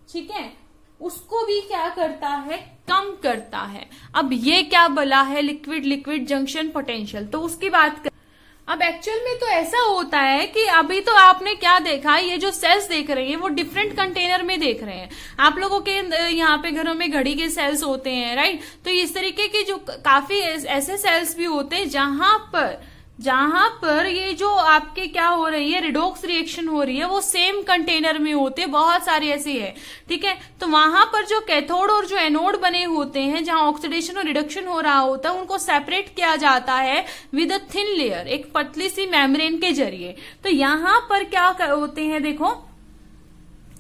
ठीक है, उसको भी क्या करता है, कम करता है। अब ये क्या बोला है, लिक्विड लिक्विड जंक्शन पोटेंशियल, तो उसकी बात कर। अब एक्चुअल में तो ऐसा होता है कि अभी तो आपने क्या देखा, ये जो सेल्स देख रहे हैं वो डिफरेंट कंटेनर में देख रहे हैं। आप लोगों के यहाँ पे घरों में घड़ी के सेल्स होते हैं, राइट। तो इस तरीके के जो काफी ऐसे सेल्स भी होते हैं जहां पर ये जो आपके क्या हो रही है, रिडॉक्स रिएक्शन हो रही है, वो सेम कंटेनर में होते हैं, बहुत सारे ऐसे है। ठीक है, तो वहां पर जो कैथोड और जो एनोड बने होते हैं, जहां ऑक्सीडेशन और रिडक्शन हो रहा होता है, उनको सेपरेट किया जाता है विद अ थिन लेयर, एक पतली सी मेम्ब्रेन के जरिए। तो यहां पर क्या होते हैं, देखो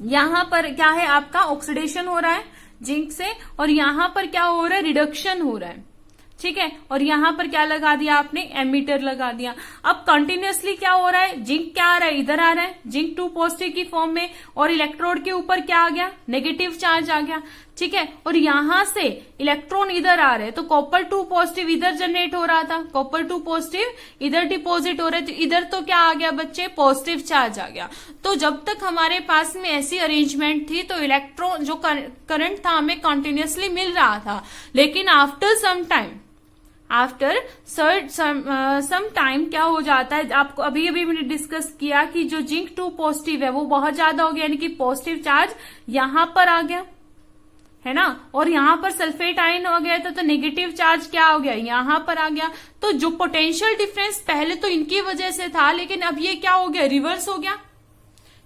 यहां पर क्या है, आपका ऑक्सीडेशन हो रहा है जिंक से, और यहां पर क्या हो रहा है, रिडक्शन हो रहा है। ठीक है, और यहां पर क्या लगा दिया आपने, एमीटर लगा दिया। अब कंटिन्यूअसली क्या हो रहा है, जिंक क्या आ रहा है, इधर आ रहा है, जिंक 2 पॉजिटिव की फॉर्म में, और इलेक्ट्रोड के ऊपर क्या आ गया, नेगेटिव चार्ज आ गया। ठीक है, और यहां से इलेक्ट्रॉन इधर आ रहे हैं, तो कॉपर 2 पॉजिटिव इधर जनरेट हो रहा था, कॉपर 2 पॉजिटिव इधर डिपॉजिट हो रहे थे, इधर तो क्या आ गया बच्चे, पॉजिटिव चार्ज आ गया। तो जब तक हमारे पास में ऐसी अरेंजमेंट थी तो इलेक्ट्रॉन जो करंट था हमें कंटिन्यूअसली मिल रहा था। लेकिन आफ्टर सम टाइम क्या हो जाता है, आपको अभी अभी मैंने डिस्कस किया कि जो जिंक 2 पॉजिटिव है वो बहुत ज्यादा हो गया, यानी कि पॉजिटिव चार्ज यहां पर आ गया, है ना, और यहां पर सल्फेट आयन हो गया था, तो नेगेटिव चार्ज क्या हो गया, यहां पर आ गया। तो जो पोटेंशियल डिफरेंस पहले तो इनकी वजह से था, लेकिन अब ये क्या हो गया, रिवर्स हो गया।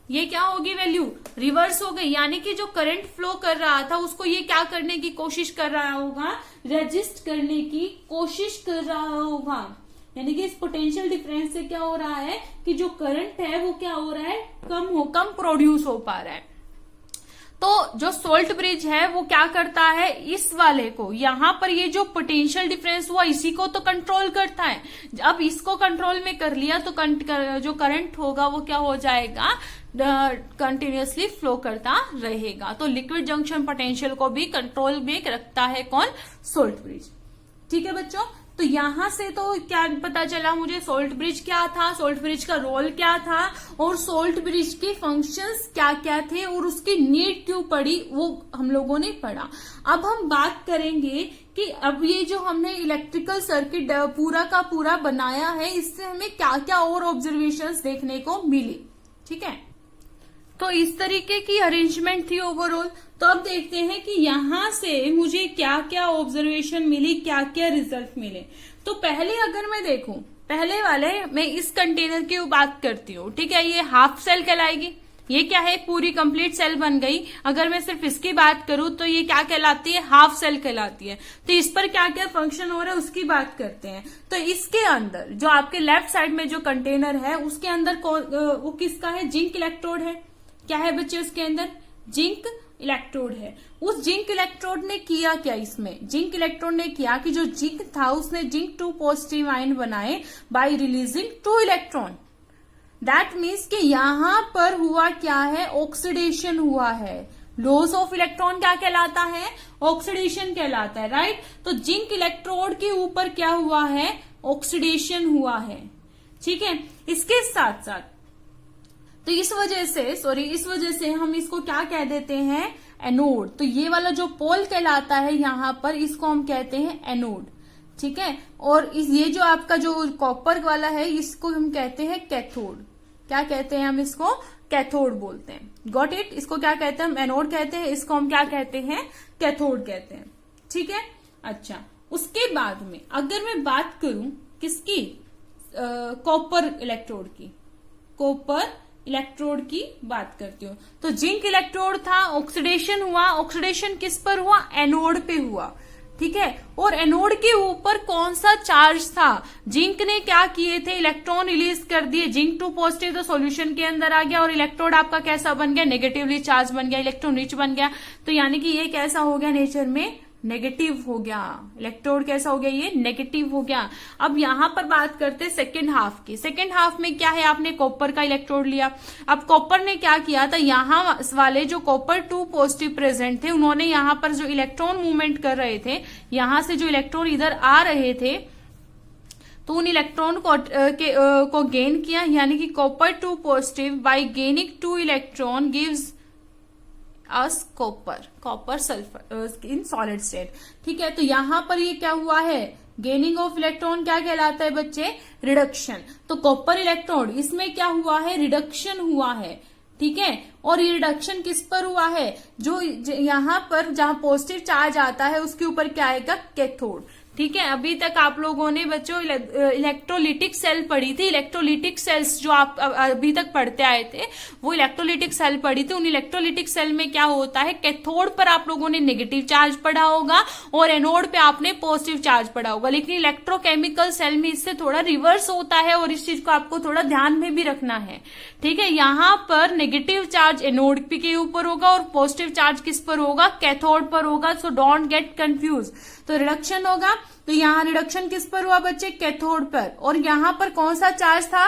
ये क्या होगी, वैल्यू रिवर्स हो गई, यानी कि जो करंट फ्लो कर रहा था उसको ये क्या करने की कोशिश कर रहा होगा, रेजिस्ट करने की कोशिश कर रहा होगा। यानी कि इस पोटेंशियल डिफरेंस से क्या हो रहा है कि जो करंट है वो क्या हो रहा है, कम प्रोड्यूस हो पा रहा है। तो जो सोल्ट ब्रिज है वो क्या करता है, इस वाले को, यहां पर ये जो पोटेंशियल डिफरेंस हुआ इसी को तो कंट्रोल करता है। अब इसको कंट्रोल में कर लिया तो जो करंट होगा वो क्या हो जाएगा, कंटिन्यूअसली फ्लो करता रहेगा। तो लिक्विड जंक्शन पोटेंशियल को भी कंट्रोल में रखता है कौन, सोल्ट ब्रिज। ठीक है बच्चों, तो यहां से तो क्या पता चला मुझे, सोल्ट ब्रिज क्या था, सोल्ट ब्रिज का रोल क्या था और सोल्ट ब्रिज के फंक्शंस क्या क्या थे और उसकी नीड क्यों पड़ी, वो हम लोगों ने पढ़ा। अब हम बात करेंगे कि अब ये जो हमने इलेक्ट्रिकल सर्किट पूरा का पूरा बनाया है, इससे हमें क्या क्या और ऑब्जर्वेशंस देखने को मिली। ठीक है, तो इस तरीके की अरेंजमेंट थी ओवरऑल। तो अब देखते हैं कि यहां से मुझे क्या क्या ऑब्जर्वेशन मिली, क्या क्या रिजल्ट मिले। तो पहले अगर मैं देखूं, पहले वाले मैं इस कंटेनर की बात करती हूँ। ठीक है, ये हाफ सेल कहलाएगी। ये क्या है, पूरी कंप्लीट सेल बन गई। अगर मैं सिर्फ इसकी बात करूं तो ये क्या कहलाती है, हाफ सेल कहलाती है। तो इस पर क्या क्या फंक्शन हो रहा है उसकी बात करते हैं। तो इसके अंदर जो आपके लेफ्ट साइड में जो कंटेनर है उसके अंदर वो किसका है, जिंक इलेक्ट्रोड है। क्या है बच्चे, उसके अंदर जिंक इलेक्ट्रोड है। उस जिंक इलेक्ट्रोड ने किया क्या, इसमें जिंक इलेक्ट्रोड ने किया कि जो जिंक था उसने जिंक 2 पॉजिटिव आयन बनाए bye releasing 2 electron. That means कि यहां पर हुआ क्या है, ऑक्सीडेशन हुआ है। लॉस ऑफ इलेक्ट्रॉन क्या कहलाता है, ऑक्सीडेशन कहलाता है, राइट। तो जिंक इलेक्ट्रोड के ऊपर क्या हुआ है, ऑक्सीडेशन हुआ है। ठीक है, इसके साथ साथ तो इस वजह से हम इसको क्या कह देते हैं, एनोड। तो ये वाला जो पोल कहलाता है यहां पर, इसको हम कहते हैं एनोड। ठीक है, और ये जो आपका जो कॉपर वाला है इसको हम कहते हैं कैथोड। क्या कहते हैं हम इसको, कैथोड बोलते हैं। Got it. इसको क्या कहते हैं हम, एनोड कहते हैं। इसको हम क्या कहते हैं, कैथोड कहते हैं। ठीक है, अच्छा। उसके बाद में अगर मैं बात करूं किसकी, कॉपर इलेक्ट्रोड की, कॉपर इलेक्ट्रोड की बात करती हूँ। तो जिंक इलेक्ट्रोड था, ऑक्सीडेशन हुआ। ऑक्सीडेशन किस पर हुआ, एनोड पे हुआ। ठीक है, और एनोड के ऊपर कौन सा चार्ज था, जिंक ने क्या किए थे, इलेक्ट्रॉन रिलीज कर दिए। जिंक 2 पॉजिटिव तो सॉल्यूशन के अंदर आ गया और इलेक्ट्रोड आपका कैसा बन गया, नेगेटिवली चार्ज बन गया, इलेक्ट्रॉन रिच बन गया। तो यानी कि ये कैसा हो गया, नेचर में नेगेटिव हो गया। इलेक्ट्रोड कैसा हो गया, ये नेगेटिव हो गया। अब यहां पर बात करते हैं सेकेंड हाफ की। सेकेंड हाफ में क्या है, आपने कॉपर का इलेक्ट्रोड लिया। अब कॉपर ने क्या किया था, यहां वाले जो कॉपर 2 पॉजिटिव प्रेजेंट थे उन्होंने यहां पर जो इलेक्ट्रॉन मूवमेंट कर रहे थे, यहां से जो इलेक्ट्रॉन इधर आ रहे थे, तो उन इलेक्ट्रॉन को गेन किया। यानी कि copper 2 positive bye gaining 2 electron gives us copper sulphur in solid state. ठीक है, तो यहां पर ये क्या हुआ है, गेनिंग ऑफ इलेक्ट्रॉन क्या कहलाता है बच्चे, रिडक्शन। तो कॉपर इलेक्ट्रोड इसमें क्या हुआ है, रिडक्शन हुआ है। ठीक है, और ये रिडक्शन किस पर हुआ है, जो यहां पर जहां पॉजिटिव चार्ज आता है उसके ऊपर क्या आएगा, कैथोड। ठीक है, अभी तक आप लोगों ने बच्चों इलेक्ट्रोलिटिक सेल पढ़ी थी। इलेक्ट्रोलिटिक सेल्स जो आप अभी तक पढ़ते आए थे वो इलेक्ट्रोलिटिक सेल पढ़ी थी। उन इलेक्ट्रोलिटिक सेल में क्या होता है, कैथोड पर आप लोगों ने नेगेटिव चार्ज पढ़ा होगा और एनोड पे आपने पॉजिटिव चार्ज पढ़ा होगा। लेकिन इलेक्ट्रोकेमिकल सेल में इससे थोड़ा रिवर्स होता है और इस चीज को आपको थोड़ा ध्यान में भी रखना है। ठीक है, यहां पर नेगेटिव चार्ज एनोड के ऊपर होगा और पॉजिटिव चार्ज किस पर होगा, कैथोड पर होगा। So don't get confuse. तो रिडक्शन होगा, तो यहां रिडक्शन किस पर हुआ बच्चे, कैथोड पर। और यहां पर कौन सा चार्ज था,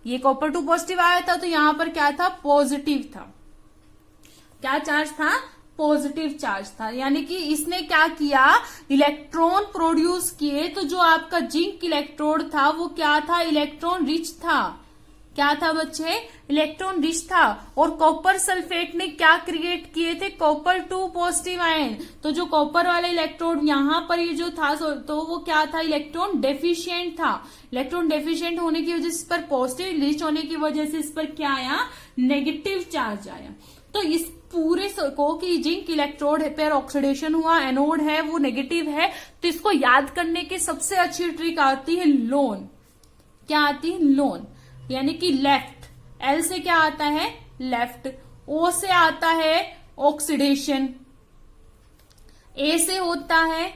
ये कॉपर 2 पॉजिटिव आया था, तो यहां पर क्या था, पॉजिटिव था। क्या चार्ज था, पॉजिटिव चार्ज था। यानी कि इसने क्या किया, इलेक्ट्रॉन प्रोड्यूस किए। तो जो आपका जिंक इलेक्ट्रोड था वो क्या था, इलेक्ट्रॉन रिच था। क्या था बच्चे, इलेक्ट्रॉन रिच था। और कॉपर सल्फेट ने क्या क्रिएट किए थे, कॉपर 2 पॉजिटिव आयन। तो जो कॉपर वाला इलेक्ट्रोड यहां पर ये जो था तो वो क्या था, इलेक्ट्रॉन डेफिशिएंट था। इलेक्ट्रॉन डेफिशिएंट होने की वजह से इस पर पॉजिटिव, रिच होने की वजह से इस पर क्या आया, नेगेटिव चार्ज आया। तो इस पूरे को कि जिंक इलेक्ट्रोड पर ऑक्सीडेशन हुआ, एनोड है वो नेगेटिव है, तो इसको याद करने की सबसे अच्छी ट्रिक आती है लोन। क्या आती है, लोन। यानी कि लेफ्ट, एल से क्या आता है, लेफ्ट। ओ से आता है ऑक्सीडेशन, ए से होता है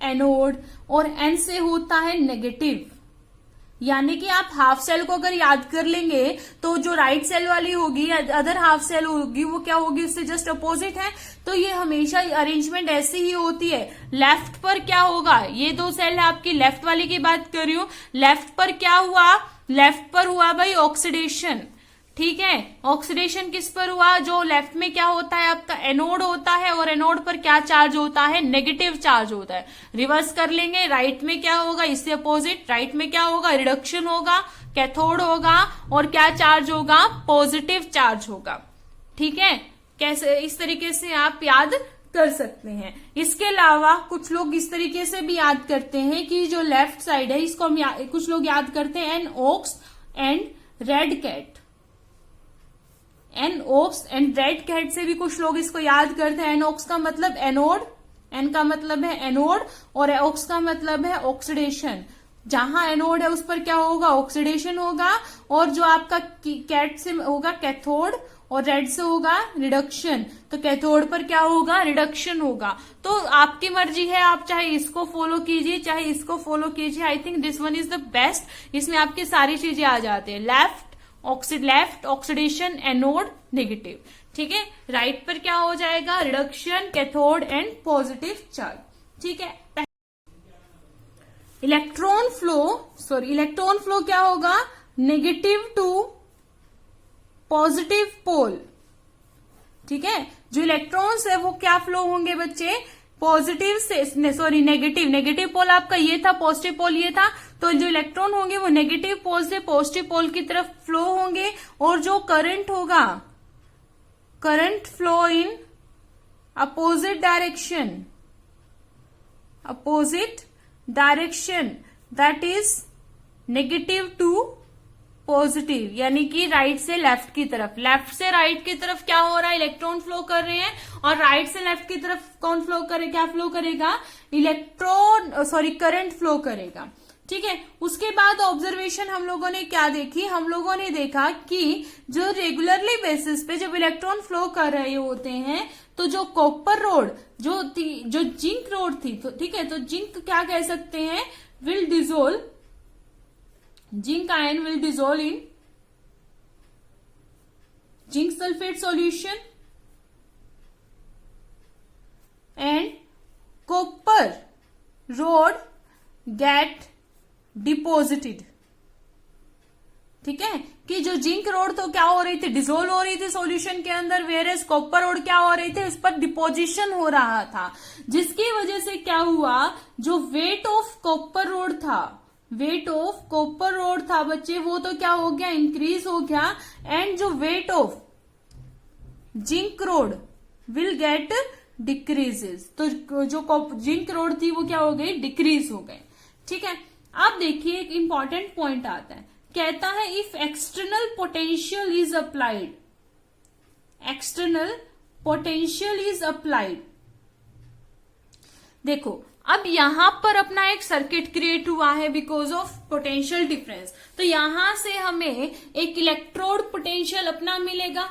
एनोड और एन से होता है नेगेटिव। यानी कि आप हाफ सेल को अगर याद कर लेंगे तो जो राइट सेल वाली होगी, अदर हाफ सेल होगी, वो क्या होगी, उससे जस्ट अपोजिट है। तो ये हमेशा अरेंजमेंट ऐसी ही होती है। लेफ्ट पर क्या होगा, ये 2 सेल है आपकी, लेफ्ट वाली की बात कर रही हूं। लेफ्ट पर क्या हुआ, लेफ्ट पर हुआ भाई ऑक्सीडेशन। ठीक है, ऑक्सीडेशन किस पर हुआ, जो लेफ्ट में क्या होता है आपका एनोड होता है और एनोड पर क्या चार्ज होता है, नेगेटिव चार्ज होता है। रिवर्स कर लेंगे, राइट में क्या होगा, इससे अपोजिट, राइट में क्या होगा, रिडक्शन होगा, कैथोड होगा और क्या चार्ज होगा, पॉजिटिव चार्ज होगा। ठीक है, कैसे, इस तरीके से आप याद कर सकते हैं। इसके अलावा कुछ लोग इस तरीके से भी याद करते हैं कि जो लेफ्ट साइड है इसको हम कुछ लोग याद करते हैं an ox and red cat. An ox and red cat से भी कुछ लोग इसको याद करते हैं। एन ओक्स का मतलब एनोड, एन का मतलब है एनोड और ओक्स का मतलब है ऑक्सीडेशन। जहां एनोड है उस पर क्या होगा, ऑक्सीडेशन होगा और जो आपका कैट से होगा कैथोड और रेड से होगा रिडक्शन। तो कैथोड पर क्या होगा, रिडक्शन होगा। तो आपकी मर्जी है, आप चाहे इसको फॉलो कीजिए चाहे इसको फॉलो कीजिए। I think this one is the best. इसमें आपकी सारी चीजें आ जाती है, लेफ्ट ऑक्सीडेशन, एनोड, नेगेटिव। ठीक है, राइट पर क्या हो जाएगा, reduction, cathode and positive charge. ठीक है, इलेक्ट्रॉन फ्लो क्या होगा, नेगेटिव टू पॉजिटिव पोल। ठीक है, जो इलेक्ट्रॉन्स है वो क्या फ्लो होंगे बच्चे, पॉजिटिव से, नेगेटिव पोल आपका ये था, पॉजिटिव पोल ये था। तो जो इलेक्ट्रॉन होंगे वो नेगेटिव पोल से पॉजिटिव पोल की तरफ फ्लो होंगे और जो करंट होगा, current flow in opposite direction that is negative to positive, यानी कि राइट से लेफ्ट की तरफ। लेफ्ट से राइट की तरफ क्या हो रहा है, इलेक्ट्रॉन फ्लो कर रहे हैं और राइट से लेफ्ट की तरफ कौन फ्लो करे, क्या फ्लो करेगा, करंट फ्लो करेगा। ठीक है, उसके बाद ऑब्जर्वेशन हम लोगों ने क्या देखी, हम लोगों ने देखा कि जो रेगुलरली बेसिस पे जब इलेक्ट्रॉन फ्लो कर रहे होते हैं तो जो कॉपर रोड जो जिंक रोड थी, तो ठीक है, तो जिंक क्या कह सकते हैं, will dissolve, zinc ion will dissolve in zinc sulphate solution and copper rod get deposited. ठीक है, कि जो जिंक रोड तो क्या हो रही थी, डिसोल्व हो रही थी सॉल्यूशन के अंदर, वेयरएज कॉपर रोड क्या हो रही थी, उस पर डिपोजिशन हो रहा था, जिसकी वजह से क्या हुआ, जो वेट ऑफ कॉपर रोड था बच्चे, वो तो क्या हो गया, इंक्रीज हो गया। एंड जो weight of zinc road will get decreases, तो जो जिंक रोड थी वो क्या हो गई, डिक्रीज हो गए। ठीक है, अब देखिए एक इंपॉर्टेंट पॉइंट आता है, कहता है if external potential is applied. देखो अब यहां पर अपना एक सर्किट क्रिएट हुआ है बिकॉज ऑफ पोटेंशियल डिफरेंस, तो यहां से हमें एक इलेक्ट्रोड पोटेंशियल अपना मिलेगा।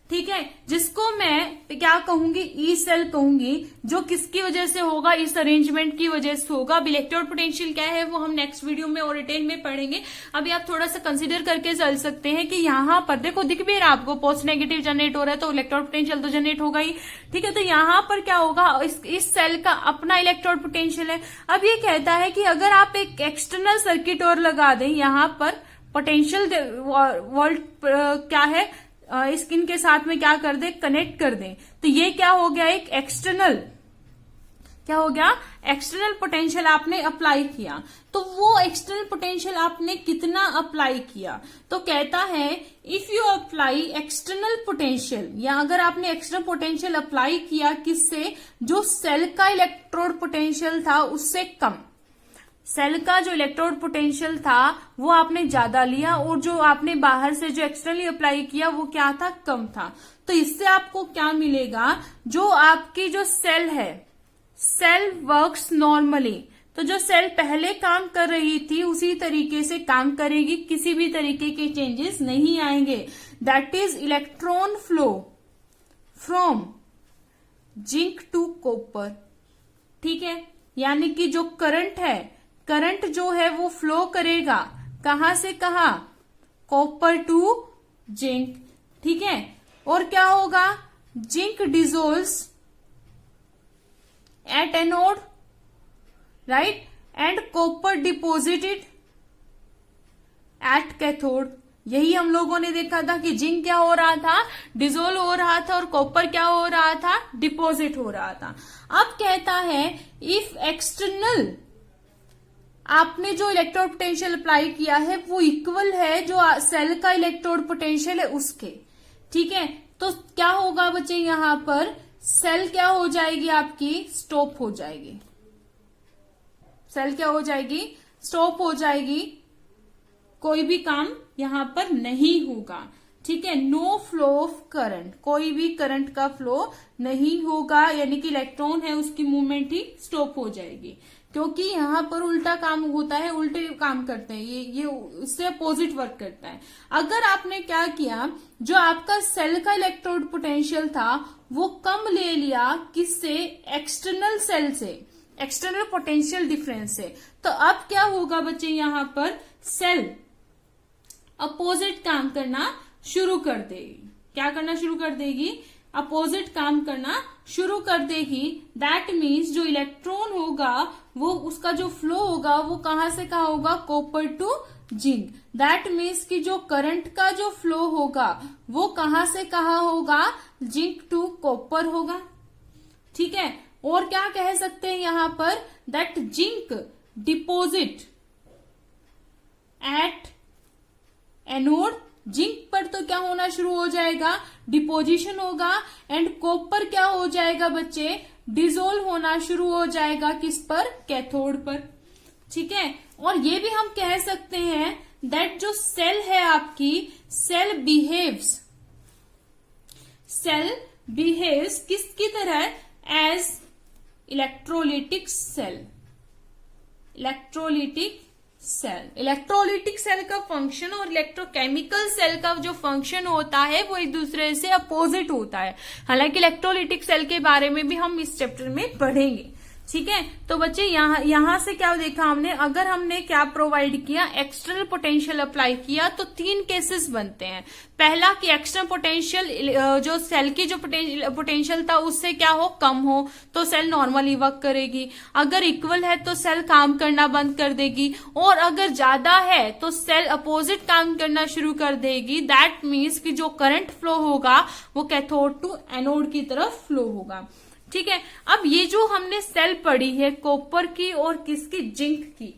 ठीक है, जिसको मैं क्या कहूंगी, ई सेल कहूंगी, जो किसकी वजह से होगा, इस अरेंजमेंट की वजह से होगा। अब इलेक्ट्रोड पोटेंशियल क्या है वो हम नेक्स्ट वीडियो में और डिटेल में पढ़ेंगे। अभी आप थोड़ा सा कंसीडर करके चल सकते हैं कि यहाँ पर देखो दिख भी रहा है आपको, पॉजिटिव नेगेटिव जनरेट हो रहा है तो इलेक्ट्रोड पोटेंशियल तो जनरेट होगा ही। ठीक है, तो यहाँ पर क्या होगा, इस सेल का अपना इलेक्ट्रोड पोटेंशियल है। अब ये कहता है कि अगर आप एक एक्सटर्नल सर्किट और लगा दें, यहाँ पर पोटेंशियल वोल्ट क्या है, स्किन के साथ में क्या कर दे, कनेक्ट कर दे, तो ये क्या हो गया, एक एक्सटर्नल पोटेंशियल आपने अप्लाई किया। तो वो एक्सटर्नल पोटेंशियल आपने कितना अप्लाई किया, तो कहता है if you apply external potential, या अगर आपने एक्सटर्नल पोटेंशियल अप्लाई किया किससे, जो सेल का इलेक्ट्रोड पोटेंशियल था उससे कम, सेल का जो इलेक्ट्रोड पोटेंशियल था वो आपने ज्यादा लिया और जो आपने बाहर से जो एक्सटर्नली अप्लाई किया वो क्या था, कम था। तो इससे आपको क्या मिलेगा, जो आपकी जो सेल है, सेल वर्क्स नॉर्मली, तो जो सेल पहले काम कर रही थी उसी तरीके से काम करेगी, किसी भी तरीके के चेंजेस नहीं आएंगे। That is electron flow from zinc to copper. ठीक है, यानी कि जो करंट है, करंट जो है वो फ्लो करेगा कहां से कहां, कॉपर टू जिंक। ठीक है, और क्या होगा, zinc dissolves at anode, right, and copper deposited at cathode. यही हम लोगों ने देखा था कि जिंक क्या हो रहा था, डिसोल्व हो रहा था, और कॉपर क्या हो रहा था, डिपॉजिट हो रहा था। अब कहता है इफ एक्सटर्नल, आपने जो इलेक्ट्रोड पोटेंशियल अप्लाई किया है वो इक्वल है जो सेल का इलेक्ट्रोड पोटेंशियल है उसके, ठीक है। तो क्या होगा बच्चे, यहां पर सेल क्या हो जाएगी आपकी, स्टॉप हो जाएगी। सेल क्या हो जाएगी, स्टॉप हो जाएगी, कोई भी काम यहां पर नहीं होगा, ठीक है। नो फ्लो ऑफ करंट, कोई भी करंट का फ्लो नहीं होगा, यानी कि इलेक्ट्रॉन है उसकी मूवमेंट ही स्टॉप हो जाएगी, क्योंकि यहां पर उल्टा काम होता है, उल्टे काम करते हैं, ये उससे अपोजिट वर्क करता है। अगर आपने क्या किया, जो आपका सेल का इलेक्ट्रोड पोटेंशियल था वो कम ले लिया, किससे, एक्सटर्नल सेल से, एक्सटर्नल पोटेंशियल डिफरेंस से, तो अब क्या होगा बच्चे, यहां पर सेल अपोजिट काम करना शुरू कर देगी। क्या करना शुरू कर देगी, अपोजिट काम करना शुरू कर देगी। दैट मीन्स जो इलेक्ट्रॉन होगा वो, उसका जो फ्लो होगा वो कहां से कहां होगा, copper two zinc. That means कि जो करंट का जो फ्लो होगा वो कहां से कहां होगा, जिंक टू कॉपर होगा, ठीक है। और क्या कह सकते हैं यहां पर, that zinc deposit at anode, zinc पर तो क्या होना शुरू हो जाएगा, डिपोजिशन होगा, एंड कॉपर क्या हो जाएगा बच्चे, डिसोल्व होना शुरू हो जाएगा, किस पर, कैथोड पर, ठीक है। और ये भी हम कह सकते हैं दैट जो सेल है आपकी, सेल बिहेव्स किसकी तरह, as electrolytic cell. Electrolytic cell का फंक्शन और इलेक्ट्रोकेमिकल सेल का जो फंक्शन होता है वो एक दूसरे से अपोजिट होता है। हालांकि इलेक्ट्रोलिटिक सेल के बारे में भी हम इस चैप्टर में पढ़ेंगे, ठीक है। तो बच्चे यहां से क्या देखा हमने, अगर हमने क्या प्रोवाइड किया, एक्सटर्नल पोटेंशियल अप्लाई किया, तो 3 केसेस बनते हैं। पहला कि एक्सटर्नल पोटेंशियल, जो सेल की जो पोटेंशियल था उससे क्या हो, कम हो, तो सेल नॉर्मली वर्क करेगी। अगर इक्वल है तो सेल काम करना बंद कर देगी, और अगर ज्यादा है तो सेल अपोजिट काम करना शुरू कर देगी। दैट मीन्स कि जो करंट फ्लो होगा वो कैथोड टू एनोड की तरफ फ्लो होगा, ठीक है। अब ये जो हमने सेल पढ़ी है कॉपर की और किसकी, जिंक की,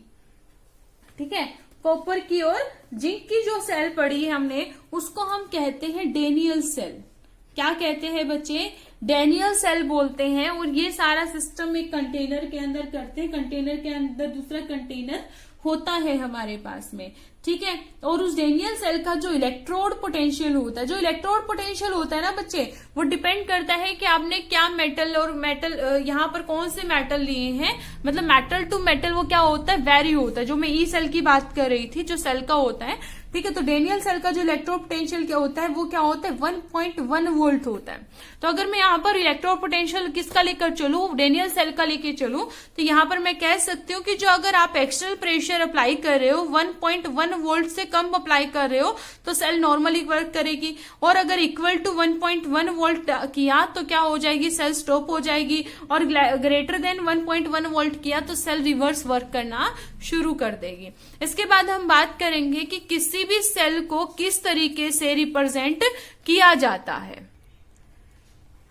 ठीक है, कॉपर की और जिंक की जो सेल पढ़ी है हमने, उसको हम कहते हैं डेनियल सेल। क्या कहते हैं बच्चे, डेनियल सेल बोलते हैं। और ये सारा सिस्टम एक कंटेनर के अंदर करते हैं, कंटेनर के अंदर दूसरा कंटेनर होता है हमारे पास में, ठीक है। और उस डेनियल सेल का जो इलेक्ट्रोड पोटेंशियल होता है, जो इलेक्ट्रोड पोटेंशियल होता है ना बच्चे, वो डिपेंड करता है कि आपने क्या मेटल, और मेटल यहाँ पर कौन से मेटल लिए हैं, मतलब मेटल टू मेटल वो क्या होता है, वेरी होता है। जो मैं ई सेल की बात कर रही थी, जो सेल का होता है, ठीक है। तो डेनियल सेल का जो इलेक्ट्रोड पोटेंशियल क्या होता है, वो क्या होता है, 1.1 वोल्ट होता है। तो अगर मैं यहाँ पर इलेक्ट्रोड पोटेंशियल किसका लेकर चलूं, डेनियल सेल का लेकर चलूं, तो यहाँ पर मैं कह सकती हूँ कि जो अगर आप एक्सटर्नल प्रेशर अप्लाई कर रहे हो, 1.1 वोल्ट से कम अप्लाई कर रहे हो, तो सेल नॉर्मली वर्क करेगी। और अगर इक्वल टू 1.1 वोल्ट किया तो क्या हो जाएगी, सेल स्टॉप हो जाएगी। और ग्रेटर देन 1.1 वोल्ट किया तो सेल रिवर्स वर्क करना शुरू कर देगी। इसके बाद हम बात करेंगे कि किसी भी सेल को किस तरीके से रिप्रेजेंट किया जाता है।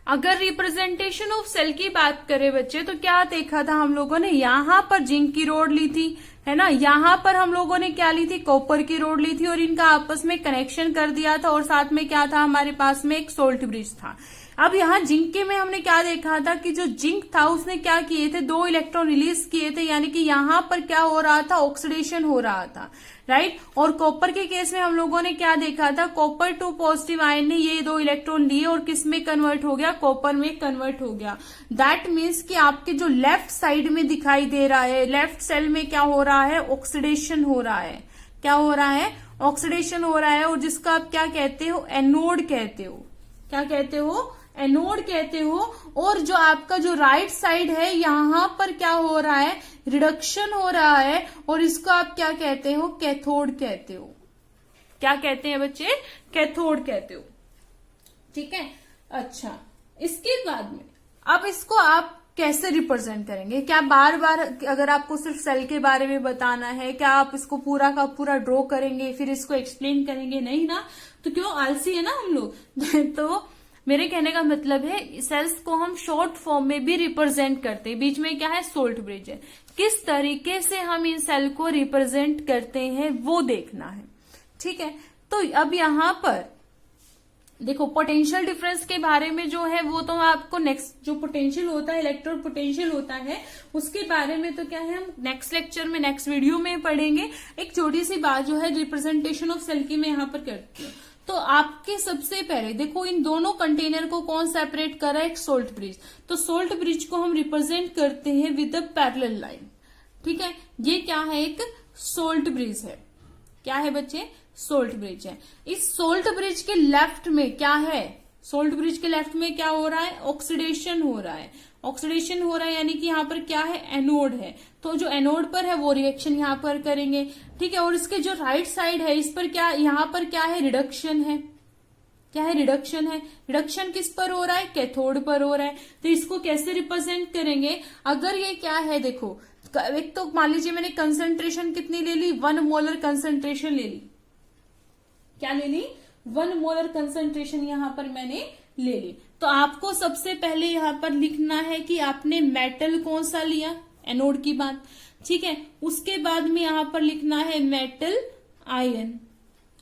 अगर रिप्रेजेंटेशन ऑफ सेल की बात करें बच्चे, तो क्या देखा था हम लोगों ने, यहां पर जिंक की रोड ली थी, है ना, यहां पर हम लोगों ने क्या ली थी, कॉपर की रोड ली थी, और इनका आपस में कनेक्शन कर दिया था, और साथ में क्या था हमारे पास में, एक सोल्ट ब्रिज था। अब यहाँ जिंक के में हमने क्या देखा था कि जो जिंक था उसने क्या किए थे, 2 इलेक्ट्रॉन रिलीज किए थे, यानी कि यहाँ पर क्या हो रहा था, ऑक्सीडेशन हो रहा था, राइट। और कॉपर के केस में हम लोगों ने क्या देखा था, कॉपर 2 पॉजिटिव आयन ने ये 2 इलेक्ट्रॉन लिए और किस में कन्वर्ट हो गया, कॉपर में कन्वर्ट हो गया। दैट मीन्स कि आपके जो लेफ्ट साइड में दिखाई दे रहा है, लेफ्ट सेल में क्या हो रहा है, ऑक्सीडेशन हो रहा है। क्या हो रहा है, ऑक्सीडेशन हो रहा है, और जिसका आप क्या कहते हो, एनोड कहते हो। क्या कहते हो, एनोड कहते हो। और जो आपका जो राइट साइड है, यहां पर क्या हो रहा है, रिडक्शन हो रहा है, और इसको आप क्या कहते हो, कैथोड कहते हो। क्या कहते हैं बच्चे, कैथोड कहते हो, ठीक है। अच्छा, इसके बाद में अब इसको आप कैसे रिप्रेजेंट करेंगे? क्या बार बार अगर आपको सिर्फ सेल के बारे में बताना है, क्या आप इसको पूरा का पूरा ड्रॉ करेंगे फिर इसको एक्सप्लेन करेंगे? नहीं ना, तो क्यों, आलसी है ना हम लोग। तो मेरे कहने का मतलब है सेल्स को हम शॉर्ट फॉर्म में भी रिप्रेजेंट करते हैं। बीच में क्या है, सोल्ट ब्रिज है। किस तरीके से हम इन सेल को रिप्रेजेंट करते हैं वो देखना है, ठीक है। तो अब यहां पर देखो पोटेंशियल डिफरेंस के बारे में जो है वो तो आपको नेक्स्ट, जो पोटेंशियल होता है, इलेक्ट्रोड पोटेंशियल होता है, उसके बारे में तो क्या है हम नेक्स्ट लेक्चर में, नेक्स्ट वीडियो में पढ़ेंगे। एक छोटी सी बात जो है रिप्रेजेंटेशन ऑफ सेल की मैं यहाँ पर करती हूँ। तो आपके सबसे पहले देखो इन दोनों कंटेनर को कौन सेपरेट कर रहा है, एक सोल्ट ब्रिज। तो सोल्ट ब्रिज को हम रिप्रेजेंट करते हैं विद अ पैरेलल लाइन, ठीक है। ये क्या है, एक सोल्ट ब्रिज है। क्या है बच्चे, सोल्ट ब्रिज है। इस सोल्ट ब्रिज के लेफ्ट में क्या है, सोल्ट ब्रिज के लेफ्ट में क्या हो रहा है, ऑक्सीडेशन हो रहा है। ऑक्सीडेशन हो रहा है यानी कि यहाँ पर क्या है, एनोड है। तो जो एनोड पर है वो रिएक्शन यहाँ पर करेंगे, ठीक है। और इसके जो राइट साइड है इस पर क्या, यहाँ पर क्या है, रिडक्शन है। क्या है, रिडक्शन है। रिडक्शन किस पर हो रहा है, कैथोड पर हो रहा है। तो इसको कैसे रिप्रेजेंट करेंगे, अगर ये क्या है, देखो एक तो मान लीजिए मैंने कंसंट्रेशन कितनी ले ली, 1 मोलर कंसंट्रेशन ले ली। क्या ले ली, 1 मोलर कंसंट्रेशन यहां पर मैंने ले ली। तो आपको सबसे पहले यहां पर लिखना है कि आपने मेटल कौन सा लिया, एनोड की बात, ठीक है। उसके बाद में यहां पर लिखना है मेटल आयन,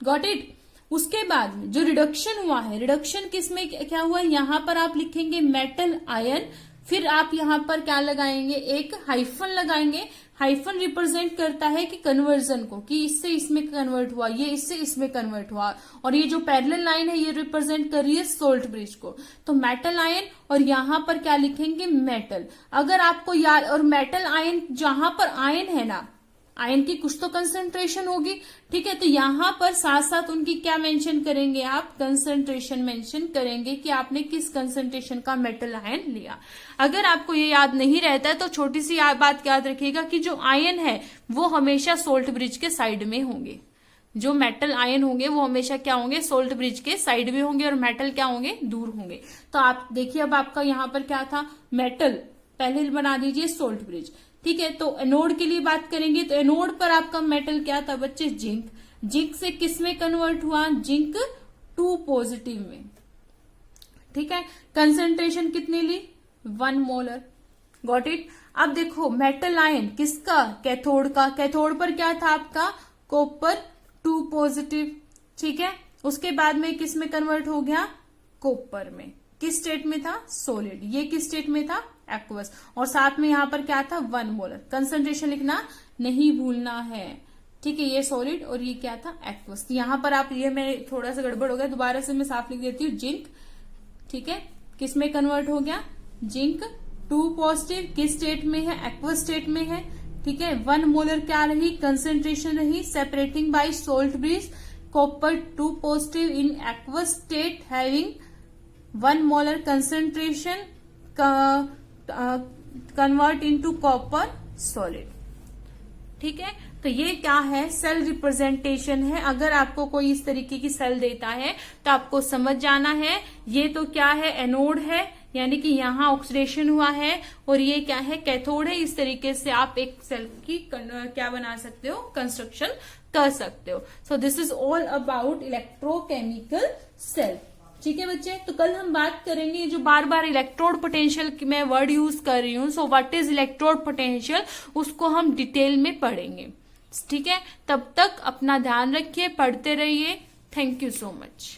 गॉट इट। उसके बाद में जो रिडक्शन हुआ है, रिडक्शन किसमें क्या हुआ है, यहां पर आप लिखेंगे मेटल आयन, फिर आप यहां पर क्या लगाएंगे, एक हाइफन लगाएंगे। हाइफन रिप्रेजेंट करता है कि कन्वर्जन को, कि इससे इसमें कन्वर्ट हुआ, ये इससे इसमें कन्वर्ट हुआ। और ये जो पैरेलल लाइन है ये रिप्रेजेंट कर रही है सोल्ट ब्रिज को। तो मेटल आयन, और यहां पर क्या लिखेंगे, मेटल। अगर आपको याद, और मेटल आयन जहां पर आयन है ना, आयन की कुछ तो कंसंट्रेशन होगी, ठीक है। तो यहां पर साथ साथ उनकी क्या मेंशन करेंगे आप, कंसंट्रेशन मेंशन करेंगे कि आपने किस कंसंट्रेशन का मेटल आयन लिया। अगर आपको ये याद नहीं रहता है तो छोटी सी बात याद रखिएगा कि जो आयन है वो हमेशा सोल्ट ब्रिज के साइड में होंगे। जो मेटल आयन होंगे वो हमेशा क्या होंगे, सोल्ट ब्रिज के साइड में होंगे, और मेटल क्या होंगे, दूर होंगे। तो आप देखिए अब आपका यहां पर क्या था, मेटल पहले बना दीजिए सोल्ट ब्रिज, ठीक है। तो एनोड के लिए बात करेंगे तो एनोड पर आपका मेटल क्या था बच्चे, जिंक। जिंक से किस में कन्वर्ट हुआ, जिंक 2 पॉजिटिव में, ठीक है। कंसंट्रेशन कितनी ली, 1 मोलर, गॉट इट। अब देखो मेटल आयन किसका, कैथोड का। कैथोड पर क्या था आपका, कॉपर 2 पॉजिटिव, ठीक है। उसके बाद में किस में कन्वर्ट हो गया, कॉपर में। किस स्टेट में था, सॉलिड। ये किस स्टेट में था, एक्वस। और साथ में यहां पर क्या था, 1 मोलर। कंसंट्रेशन लिखना नहीं भूलना है, ठीक है। ये सॉलिड और ये क्या था, एक्वस। यहां पर आप, ये मैं थोड़ा सा गड़बड़ हो गया, दोबारा से मैं साफ लिख देती हूँ, जिंक, ठीक है। किस में कन्वर्ट हो गया, जिंक 2 पॉजिटिव, किस स्टेट में है, एक्वस स्टेट में है, ठीक है। 1 मोलर क्या रही, कंसंट्रेशन रही, separating by salt bridge. Copper 2 positive in aqueous state having 1 molar concentration convert into copper solid, ठीक है। तो ये क्या है, सेल रिप्रेजेंटेशन है। अगर आपको कोई इस तरीके की सेल देता है तो आपको समझ जाना है, ये तो क्या है, एनोड है, यानी कि यहाँ ऑक्सीडेशन हुआ है, और ये क्या है, कैथोड है। इस तरीके से आप एक सेल की क्या बना सकते हो, कंस्ट्रक्शन कर सकते हो। So this is all about electrochemical cell, ठीक है बच्चे। तो कल हम बात करेंगे, जो बार बार इलेक्ट्रोड पोटेंशियल की मैं वर्ड यूज कर रही हूँ, so what is electrode potential, उसको हम डिटेल में पढ़ेंगे, ठीक है। तब तक अपना ध्यान रखिए, पढ़ते रहिए। Thank you so much.